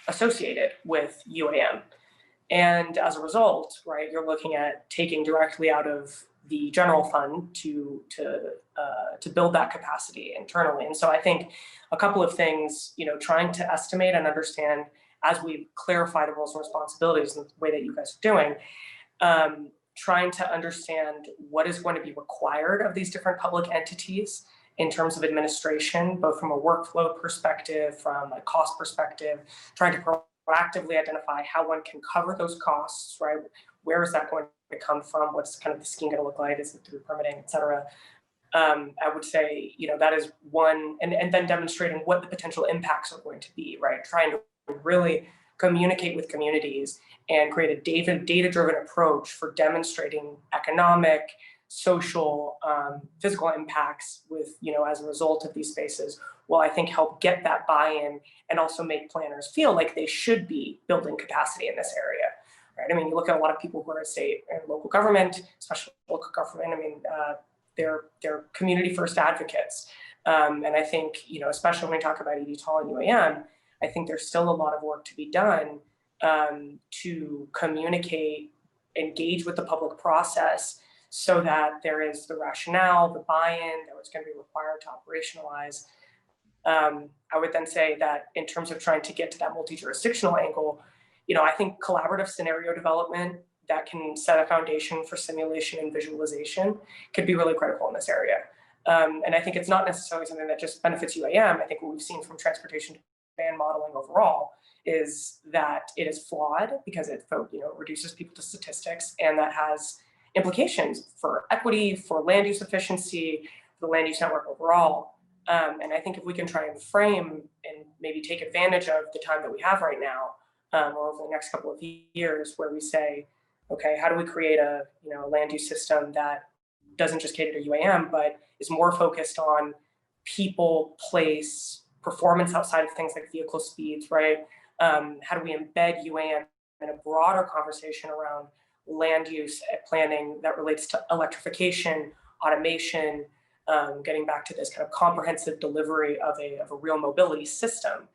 associated with UAM. And as a result, right, you're looking at taking directly out of the general fund to build that capacity internally. And so I think a couple of things, you know, trying to estimate and understand as we clarify the roles and responsibilities in the way that you guys are doing, trying to understand what is going to be required of these different public entities in terms of administration, both from a workflow perspective, from a cost perspective, trying to proactively identify how one can cover those costs, right? Where is that going to come from? What's kind of the scheme going to look like? Is it through permitting, et cetera? I would say, you know, that is one, and then demonstrating what the potential impacts are going to be, right? Trying to really communicate with communities and create a data-driven approach for demonstrating economic, social, physical impacts with, you know, as a result of these spaces will, I think, help get that buy-in and also make planners feel like they should be building capacity in this area, right? I mean, you look at a lot of people who are in state and local government, especially local government, I mean, they're community first advocates. And I think, you know, especially when we talk about eVTOL and UAM, I think there's still a lot of work to be done to communicate, engage with the public process so that there is the rationale, the buy-in that was going to be required to operationalize. I would then say that in terms of trying to get to that multi-jurisdictional angle, you know, I think collaborative scenario development that can set a foundation for simulation and visualization could be really critical in this area. And I think it's not necessarily something that just benefits UAM. I think what we've seen from transportation demand modeling overall is that it is flawed because it, you know, reduces people to statistics, and that has implications for equity, for land use efficiency, for the land use network overall. And I think if we can try and frame and maybe take advantage of the time that we have right now, or over the next couple of years, where we say, okay, how do we create a, you know, land use system that doesn't just cater to UAM, but is more focused on people, place, performance outside of things like vehicle speeds, right? How do we embed UAM in a broader conversation around land use planning that relates to electrification, automation, getting back to this kind of comprehensive delivery of a real mobility system.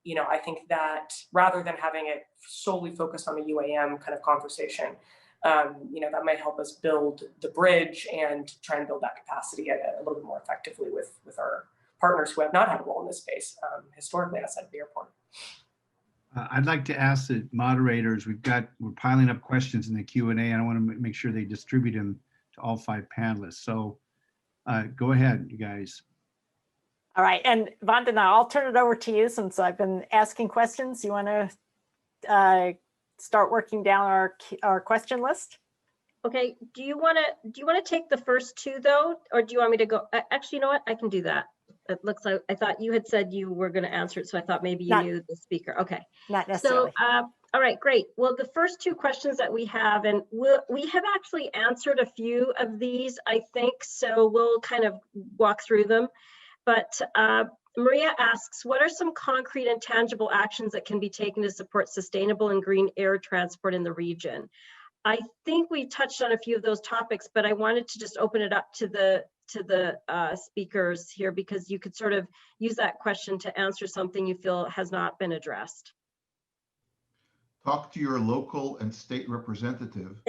You know, I think that rather than having it solely focused on the UAM kind of conversation, you know, that might help us build the bridge and try and build that capacity a little bit more effectively with our partners who have not had a role in this space historically outside of the airport. I'd like to ask the moderators, we're piling up questions in the Q&A, and I want to make sure they distribute them to all 5 panelists. So go ahead, you guys. All right, and Vandana, I'll turn it over to you since I've been asking questions. You want to start working down our question list? Okay, do you want to take the first 2 though, or do you want me to go? Actually, you know what? I can do that. It looks like I thought you had said you were going to answer it, so I thought maybe you knew the speaker. Okay. Not necessarily. So, all right, great. Well, the first 2 questions that we have, and we have actually answered a few of these, I think, so we'll kind of walk through them. But Maria asks, what are some concrete and tangible actions that can be taken to support sustainable and green air transport in the region? I think we touched on a few of those topics, but I wanted to just open it up to the speakers here, because you could sort of use that question to answer something you feel has not been addressed. Talk to your local and state representative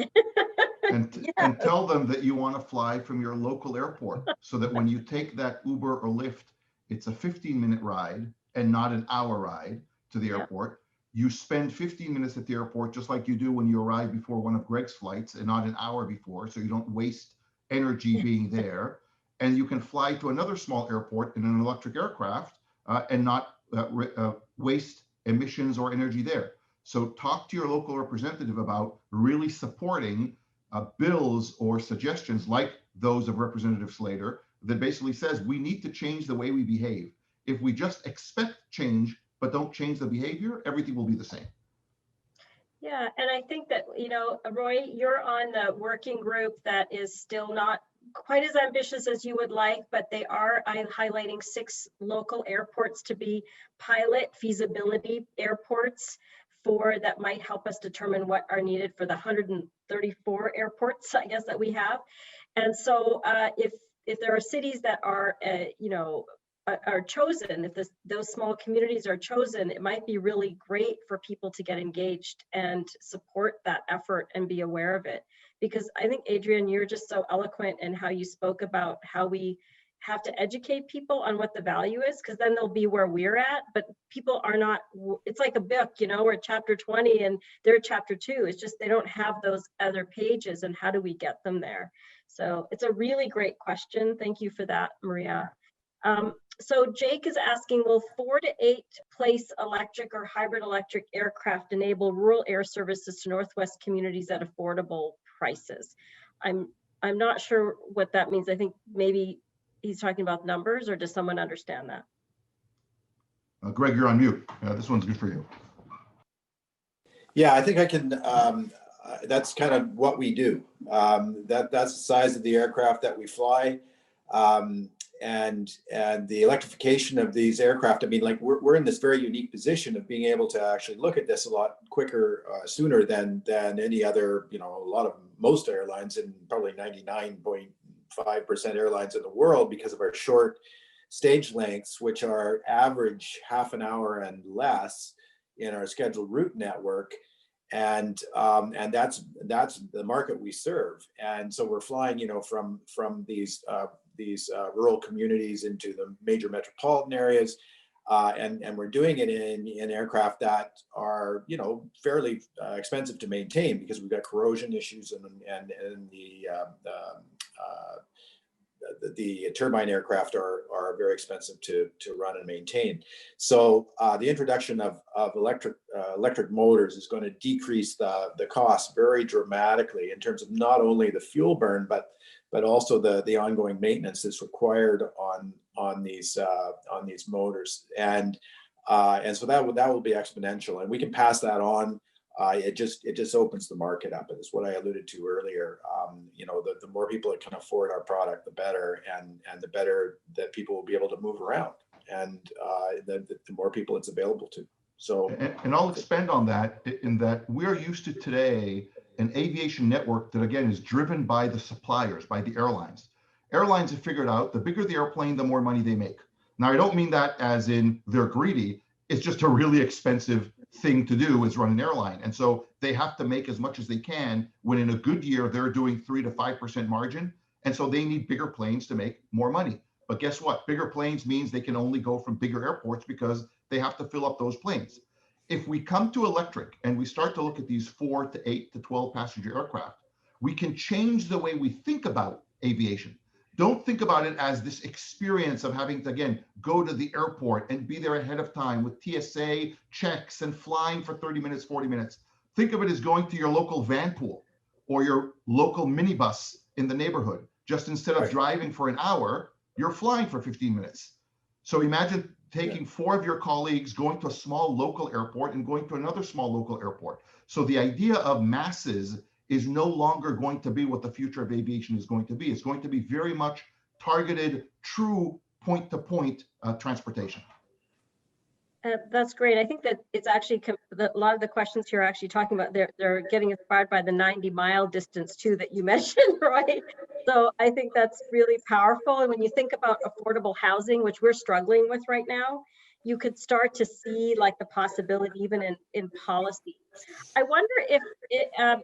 and tell them that you want to fly from your local airport, so that when you take that Uber or Lyft, it's a 15-minute ride and not an hour ride to the airport. You spend 15 minutes at the airport, just like you do when you arrive before one of Greg's flights, and not an hour before, so you don't waste energy being there. and you can fly to another small airport in an electric aircraft and not waste emissions or energy there. So talk to your local representative about really supporting bills or suggestions like those of Representative Slater that basically says we need to change the way we behave. If we just expect change but don't change the behavior, everything will be the same. Yeah, and I think that, you know, Roy, you're on the working group that is still not quite as ambitious as you would like, but they are highlighting 6 local airports to be pilot feasibility airports that might help us determine what are needed for the 134 airports, I guess, that we have. And so if there are cities that are, you know, are chosen, if those small communities are chosen, it might be really great for people to get engaged and support that effort and be aware of it. Because I think, Adrian, you're just so eloquent in how you spoke about how we have to educate people on what the value is, because then they'll be where we're at. But people are not, it's like a book, you know, we're chapter 20 and they're chapter 2. It's just they don't have those other pages, and how do we get them there? So it's a really great question. Thank you for that, Maria. So Jake is asking, will 4 to 8 place electric or hybrid electric aircraft enable rural air services to Northwest communities at affordable prices? I'm not sure what that means. I think maybe he's talking about numbers, or does someone understand that? Greg, you're on mute. This one's good for you. Yeah, I think I can. That's kind of what we do. That's the size of the aircraft that we fly. And the electrification of these aircraft, I mean, like we're in this very unique position of being able to actually look at this a lot quicker, sooner than any other, you know, most airlines, and probably 99.5% airlines in the world, because of our short stage lengths, which are average half an hour and less in our scheduled route network. And that's the market we serve. And so we're flying, you know, from these rural communities into the major metropolitan areas, and we're doing it in aircraft that are, you know, fairly expensive to maintain, because we've got corrosion issues, and the turbine aircraft are very expensive to run and maintain. So the introduction of electric motors is going to decrease the cost very dramatically in terms of not only the fuel burn, but also the ongoing maintenance that's required on these motors, and so that will be exponential, and we can pass that on. It just opens the market up, and it's what I alluded to earlier. You know, the more people that can afford our product, the better, and the better that people will be able to move around, and the more people it's available to. So, and I'll expand on that, in that we're used to today an aviation network that, again, is driven by the suppliers, by the airlines. Airlines have figured out the bigger the airplane, the more money they make. Now, I don't mean that as in they're greedy. It's just a really expensive thing to do, is run an airline. And so they have to make as much as they can, when in a good year, they're doing 3 to 5% margin. And so they need bigger planes to make more money. But guess what? Bigger planes means they can only go from bigger airports, because they have to fill up those planes. If we come to electric and we start to look at these 4 to 8 to 12 passenger aircraft, we can change the way we think about aviation. Don't think about it as this experience of having to, again, go to the airport and be there ahead of time with TSA checks and flying for 30 minutes, 40 minutes. Think of it as going to your local van pool or your local minibus in the neighborhood. Just instead of driving for an hour, you're flying for 15 minutes. So imagine taking 4 of your colleagues, going to a small local airport and going to another small local airport. So the idea of masses is no longer going to be what the future of aviation is going to be. It's going to be very much targeted, true point-to-point transportation. That's great. I think that it's actually, a lot of the questions here are actually talking about, they're getting inspired by the 90-mile distance too that you mentioned, right? So I think that's really powerful. And when you think about affordable housing, which we're struggling with right now, you could start to see like the possibility even in policy. I wonder if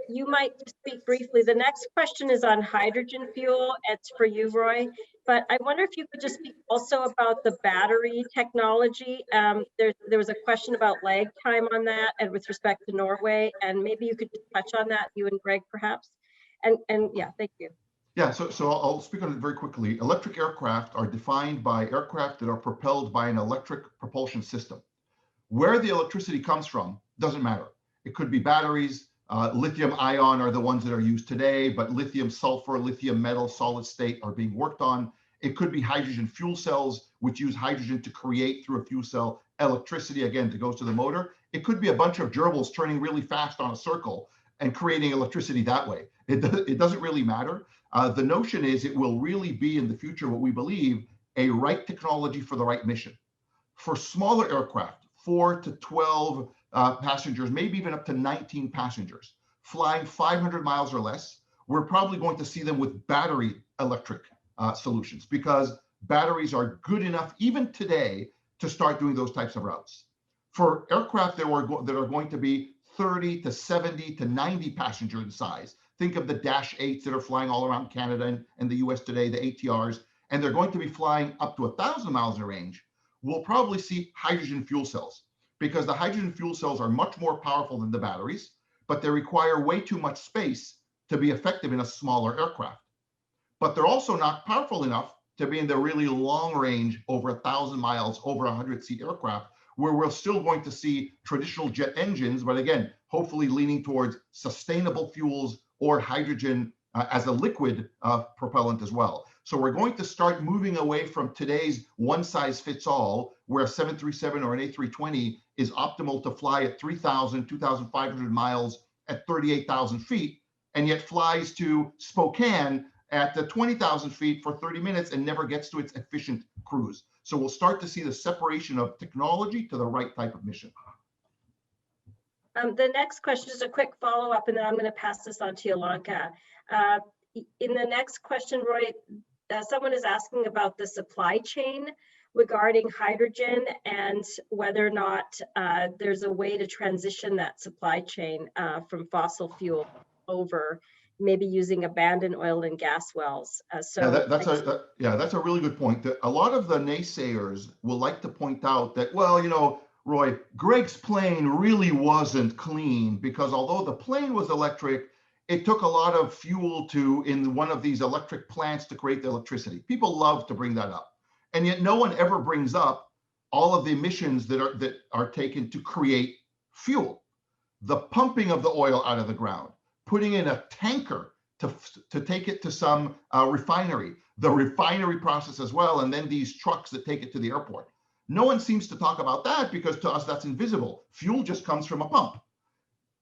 you might speak briefly. The next question is on hydrogen fuel. It's for you, Roy. But I wonder if you could just speak also about the battery technology. There was a question about lag time on that, and with respect to Norway, and maybe you could touch on that, you and Greg, perhaps. And yeah, thank you. Yeah, so I'll speak on it very quickly. Electric aircraft are defined by aircraft that are propelled by an electric propulsion system. Where the electricity comes from doesn't matter. It could be batteries, lithium ion are the ones that are used today, but lithium sulfur, lithium metal, solid state are being worked on. It could be hydrogen fuel cells, which use hydrogen to create through a fuel cell electricity, again, that goes to the motor. It could be a bunch of gerbils turning really fast on a circle and creating electricity that way. It doesn't really matter. The notion is it will really be in the future, what we believe, a right technology for the right mission. For smaller aircraft, 4 to 12 passengers, maybe even up to 19 passengers, flying 500 miles or less, we're probably going to see them with battery electric solutions, because batteries are good enough even today to start doing those types of routes. For aircraft that are going to be 30 to 70 to 90 passenger in size, think of the Dash 8s that are flying all around Canada and the US today, the ATRs, and they're going to be flying up to 1,000 miles in range, we'll probably see hydrogen fuel cells, because the hydrogen fuel cells are much more powerful than the batteries, but they require way too much space to be effective in a smaller aircraft. But they're also not powerful enough to be in the really long range, over 1,000 miles, over 100-seat aircraft, where we're still going to see traditional jet engines, but again, hopefully leaning towards sustainable fuels or hydrogen as a liquid propellant as well. So we're going to start moving away from today's one size fits all, where a 737 or an A320 is optimal to fly at 3,000, 2,500 miles at 38,000 feet, and yet flies to Spokane at the 20,000 feet for 30 minutes and never gets to its efficient cruise. So we'll start to see the separation of technology to the right type of mission. The next question is a quick follow-up, and then I'm going to pass this on to Yolanta. In the next question, Roy, someone is asking about the supply chain regarding hydrogen and whether or not there's a way to transition that supply chain from fossil fuel over, maybe using abandoned oil and gas wells. That's a really good point. A lot of the naysayers will like to point out that, well, you know, Roy, Greg's plane really wasn't clean, because although the plane was electric, it took a lot of fuel in one of these electric plants to create the electricity. People love to bring that up. And yet no one ever brings up all of the emissions that are taken to create fuel. The pumping of the oil out of the ground, putting in a tanker to take it to some refinery, the refinery process as well, and then these trucks that take it to the airport. No one seems to talk about that, because to us that's invisible. Fuel just comes from a pump.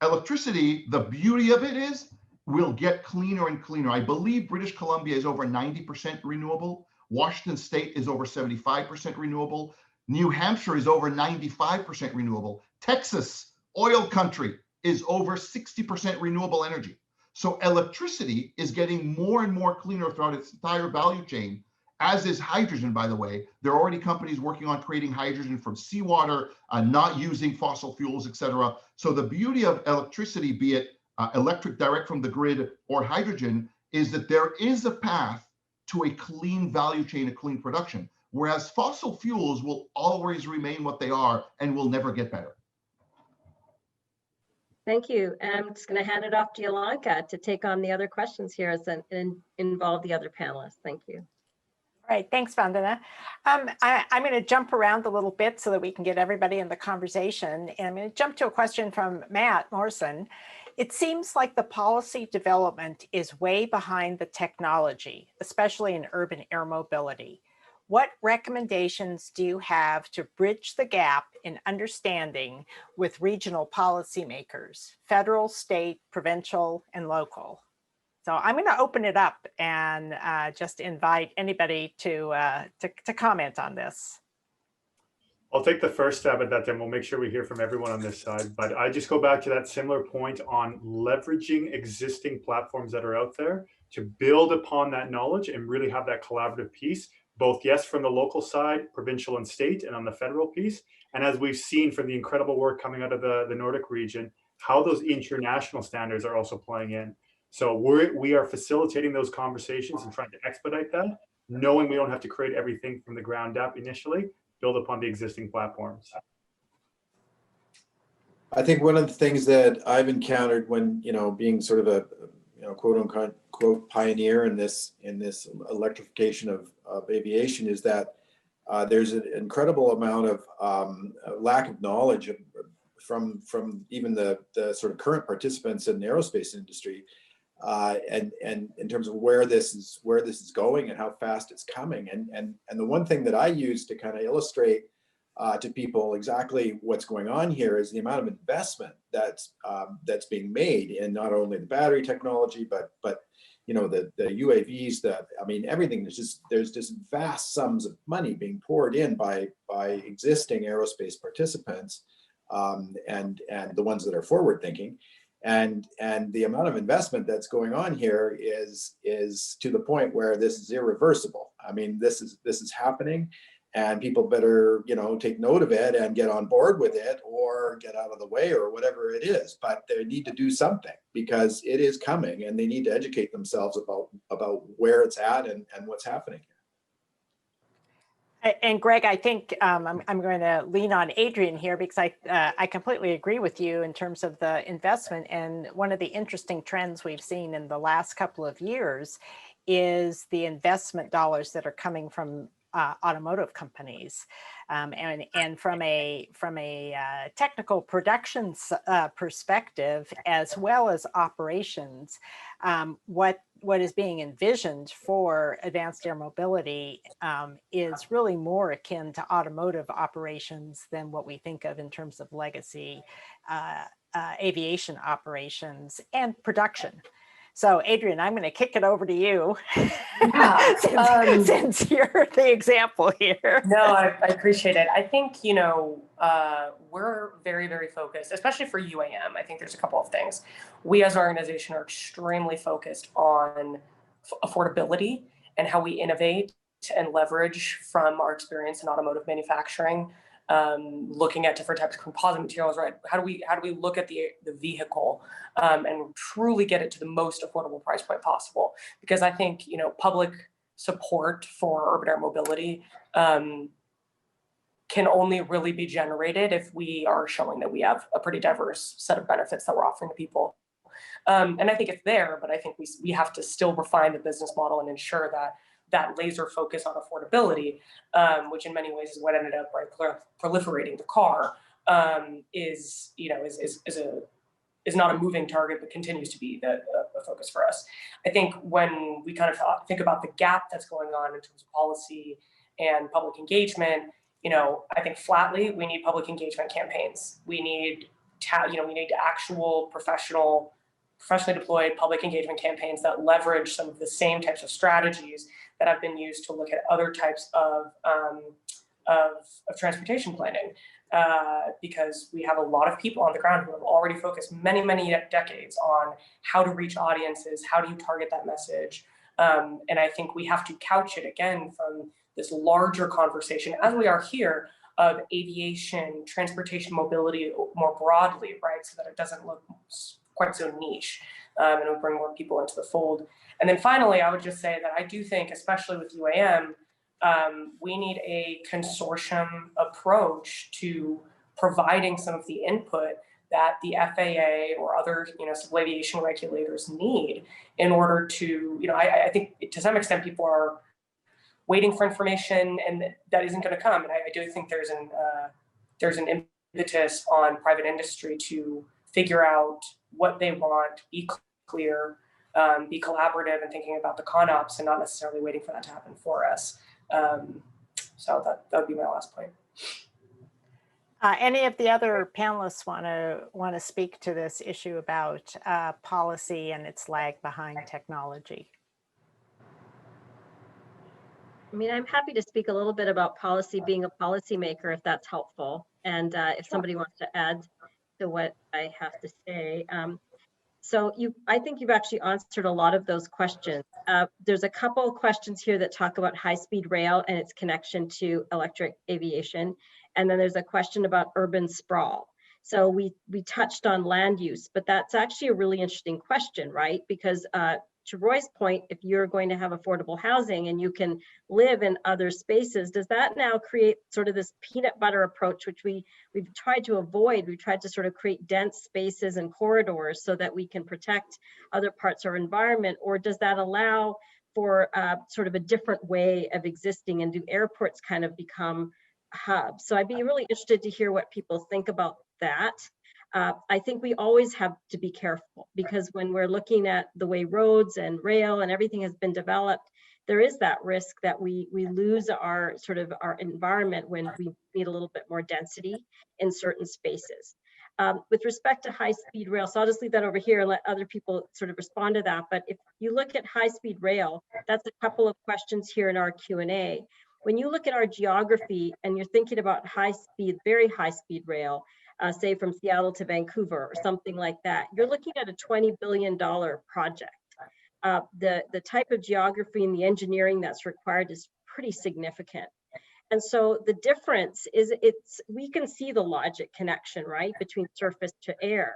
Electricity, the beauty of it is, will get cleaner and cleaner. I believe British Columbia is over 90% renewable. Washington State is over 75% renewable. New Hampshire is over 95% renewable. Texas, oil country, is over 60% renewable energy. So electricity is getting more and more cleaner throughout its entire value chain, as is hydrogen, by the way. There are already companies working on creating hydrogen from seawater, not using fossil fuels, et cetera. So the beauty of electricity, be it electric direct from the grid or hydrogen, is that there is a path to a clean value chain, a clean production, whereas fossil fuels will always remain what they are and will never get better. Thank you. And I'm just going to hand it off to Yolanta to take on the other questions here and involve the other panelists. Thank you. All right, thanks, Vandana. I'm going to jump around a little bit so that we can get everybody in the conversation. And I'm going to jump to a question from Matt Morrison. It seems like the policy development is way behind the technology, especially in urban air mobility. What recommendations do you have to bridge the gap in understanding with regional policymakers, federal, state, provincial, and local? So I'm going to open it up and just invite anybody to comment on this. I'll take the first stab at that, then we'll make sure we hear from everyone on this side. But I just go back to that similar point on leveraging existing platforms that are out there to build upon that knowledge and really have that collaborative piece, both, yes, from the local side, provincial and state, and on the federal piece. And as we've seen from the incredible work coming out of the Nordic region, how those international standards are also playing in. So we are facilitating those conversations and trying to expedite that, knowing we don't have to create everything from the ground up initially, build upon the existing platforms. I think one of the things that I've encountered when, being sort of quote unquote pioneer in this electrification of aviation is that there's an incredible amount of lack of knowledge from even the sort of current participants in the aerospace industry, and in terms of where this is going and how fast it's coming. And the one thing that I use to kind of illustrate to people exactly what's going on here is the amount of investment that's being made in not only the battery technology, but the UAVs, everything. There's just vast sums of money being poured in by existing aerospace participants, and the ones that are forward thinking, and the amount of investment that's going on here is to the point where this is irreversible. This is happening. And people better, take note of it and get on board with it, or get out of the way, or whatever it is. But they need to do something because it is coming, and they need to educate themselves about where it's at and what's happening here. And Greg, I think I'm going to lean on Adrian here, because I completely agree with you in terms of the investment. And one of the interesting trends we've seen in the last couple of years is the investment dollars that are coming from automotive companies, and from a technical production perspective, as well as operations, what is being envisioned for advanced air mobility is really more akin to automotive operations than what we think of in terms of legacy aviation operations and production. So Adrian, I'm going to kick it over to you, since you're the example here. No, I appreciate it. I think, we're very, very focused, especially for UAM. I think there's a couple of things. We as an organization are extremely focused on affordability and how we innovate and leverage from our experience in automotive manufacturing, looking at different types of composite materials, right? How do we look at the vehicle and truly get it to the most affordable price point possible? Because I think, public support for urban air mobility can only really be generated if we are showing that we have a pretty diverse set of benefits that we're offering to people. And I think it's there, but I think we have to still refine the business model and ensure that laser focus on affordability, which in many ways is what ended up proliferating the car, is not a moving target, but continues to be the focus for us. I think when we kind of think about the gap that's going on in terms of policy and public engagement, I think flatly we need public engagement campaigns. We need actual professionally deployed public engagement campaigns that leverage some of the same types of strategies that have been used to look at other types of transportation planning, because we have a lot of people on the ground who have already focused many, many decades on how to reach audiences, how do you target that message, and I think we have to couch it again from this larger conversation, as we are here, of aviation, transportation, mobility more broadly, right? So that it doesn't look quite so niche, and it'll bring more people into the fold. And then finally, I would just say that I do think, especially with UAM, we need a consortium approach to providing some of the input that the FAA or other, civil aviation regulators need in order to, I think to some extent people are waiting for information and that isn't going to come. And I do think there's an impetus on private industry to figure out what they want, be clear, be collaborative and thinking about the con-ops and not necessarily waiting for that to happen for us. So that would be my last point. Any of the other panelists want to speak to this issue about policy and its lag behind technology? I'm happy to speak a little bit about policy, being a policymaker, if that's helpful. And if somebody wants to add to what I have to say. So I think you've actually answered a lot of those questions. There's a couple of questions here that talk about high-speed rail and its connection to electric aviation. And then there's a question about urban sprawl. So we touched on land use, but that's actually a really interesting question, right? Because to Roy's point, if you're going to have affordable housing and you can live in other spaces, does that now create sort of this peanut butter approach, which we've tried to avoid? We've tried to sort of create dense spaces and corridors so that we can protect other parts of our environment, or does that allow for sort of a different way of existing, and do airports kind of become hubs? So I'd be really interested to hear what people think about that. I think we always have to be careful, because when we're looking at the way roads and rail and everything has been developed, there is that risk that we lose our sort of our environment when we need a little bit more density in certain spaces. With respect to high-speed rail, so I'll just leave that over here and let other people sort of respond to that. But if you look at high-speed rail, that's a couple of questions here in our Q&A. When you look at our geography and you're thinking about high-speed, very high-speed rail, say from Seattle to Vancouver or something like that, you're looking at a $20 billion project. The type of geography and the engineering that's required is pretty significant. And so the difference is we can see the logic connection, right, between surface to air,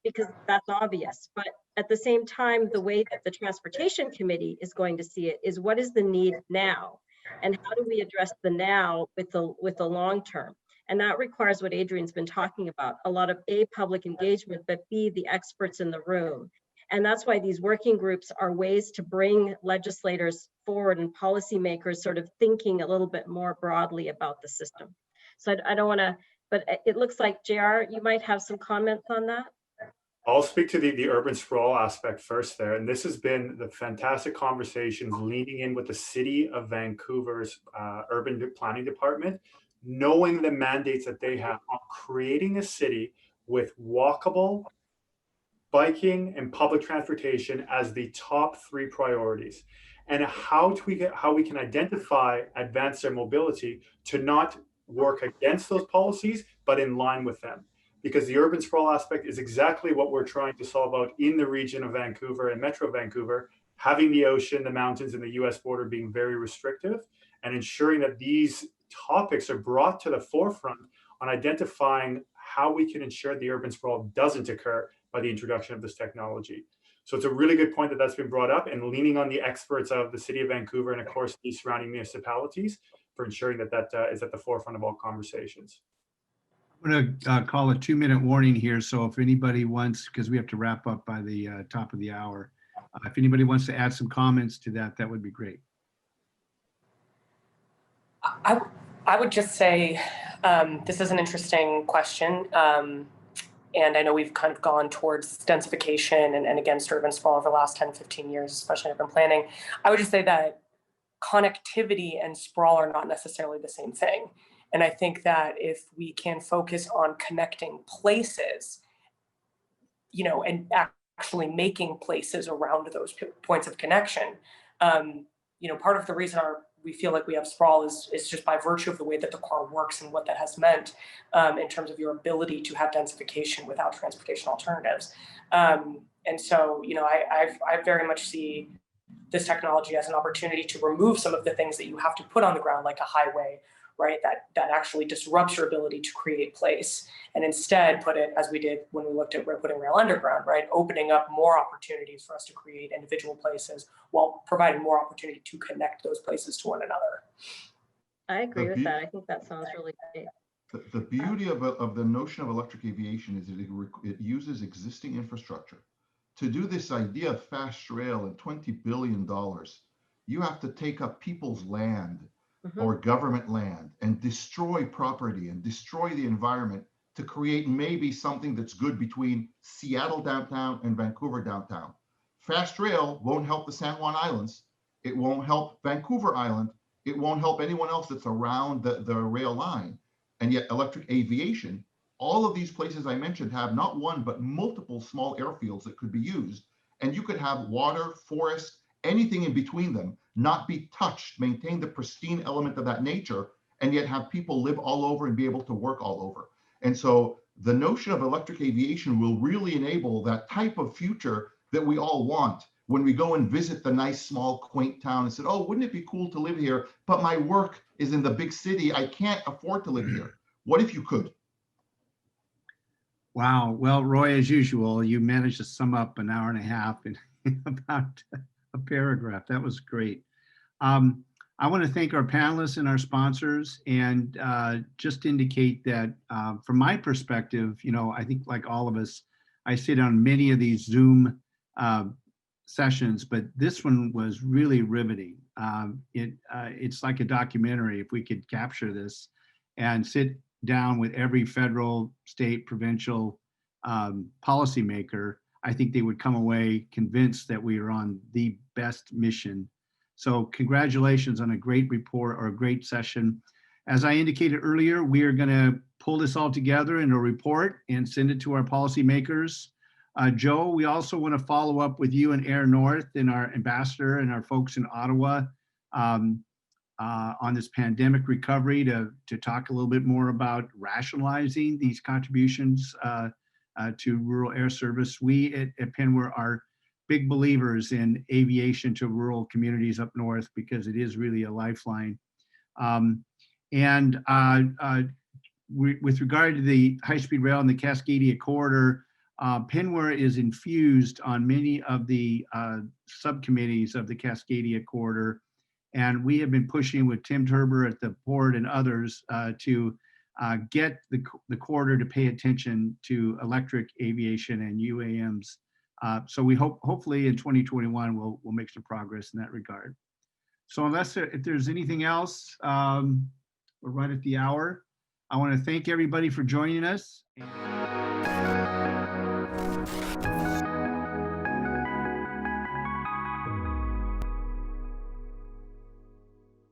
because that's obvious. But at the same time, the way that the Transportation Committee is going to see it is, what is the need now? And how do we address the now with the long term? And that requires what Adrian's been talking about, a lot of A, public engagement, but B, the experts in the room. And that's why these working groups are ways to bring legislators forward and policymakers sort of thinking a little bit more broadly about the system. So I don't want to, but it looks like JR, you might have some comments on that. I'll speak to the urban sprawl aspect first there. And this has been the fantastic conversations leaning in with the City of Vancouver's urban planning department, knowing the mandates that they have on creating a city with walkable, biking, and public transportation as the top 3 priorities, and how we can identify advanced air mobility to not work against those policies, but in line with them. Because the urban sprawl aspect is exactly what we're trying to solve out in the region of Vancouver and Metro Vancouver, having the ocean, the mountains, and the US border being very restrictive, and ensuring that these topics are brought to the forefront on identifying how we can ensure the urban sprawl doesn't occur by the introduction of this technology. So it's a really good point that that's been brought up, and leaning on the experts of the City of Vancouver and of course the surrounding municipalities for ensuring that that is at the forefront of all conversations. I'm going to call a 2-minute warning here. So if anybody wants, because we have to wrap up by the top of the hour, if anybody wants to add some comments to that, that would be great. I would just say this is an interesting question. And I know we've kind of gone towards densification and against urban sprawl over the last 10, 15 years, especially in urban planning. I would just say that connectivity and sprawl are not necessarily the same thing. And I think that if we can focus on connecting places, and actually making places around those points of connection, part of the reason we feel like we have sprawl is just by virtue of the way that the car works and what that has meant in terms of your ability to have densification without transportation alternatives. And so, I very much see this technology as an opportunity to remove some of the things that you have to put on the ground, like a highway, right? That actually disrupts your ability to create place, and instead put it, as we did when we looked at putting rail underground, right? Opening up more opportunities for us to create individual places while providing more opportunity to connect those places to one another. I agree with that. I think that sounds really great. The beauty of the notion of electric aviation is that it uses existing infrastructure. To do this idea of fast rail and $20 billion, you have to take up people's land or government land and destroy property and destroy the environment to create maybe something that's good between Seattle downtown and Vancouver downtown. Fast rail won't help the San Juan Islands. It won't help Vancouver Island. It won't help anyone else that's around the rail line. And yet electric aviation, all of these places I mentioned have not one, but multiple small airfields that could be used. And you could have water, forest, anything in between them, not be touched, maintain the pristine element of that nature, and yet have people live all over and be able to work all over. And so the notion of electric aviation will really enable that type of future that we all want when we go and visit the nice, small, quaint town and said, oh, wouldn't it be cool to live here? But my work is in the big city. I can't afford to live here. What if you could? Wow. Well, Roy, as usual, you managed to sum up an hour and a half about a paragraph. That was great. I want to thank our panelists and our sponsors, and just indicate that from my perspective, I think like all of us, I sit on many of these Zoom sessions, but this one was really riveting. It's like a documentary. If we could capture this and sit down with every federal, state, provincial policymaker, I think they would come away convinced that we are on the best mission. So congratulations on a great report or a great session. As I indicated earlier, we are going to pull this all together in a report and send it to our policymakers. Joe, we also want to follow up with you and Air North and our ambassador and our folks in Ottawa on this pandemic recovery to talk a little bit more about rationalizing these contributions to rural air service. We at Penware are big believers in aviation to rural communities up north because it is really a lifeline. With regard to the high-speed rail and the Cascadia corridor, Penware is infused on many of the subcommittees of the Cascadia corridor, and we have been pushing with Tim Turber at the port and others to get the corridor to pay attention to electric aviation and UAMs. So we hopefully in 2021 we'll make some progress in that regard. So if there's anything else, we're right at the hour. I want to thank everybody for joining us.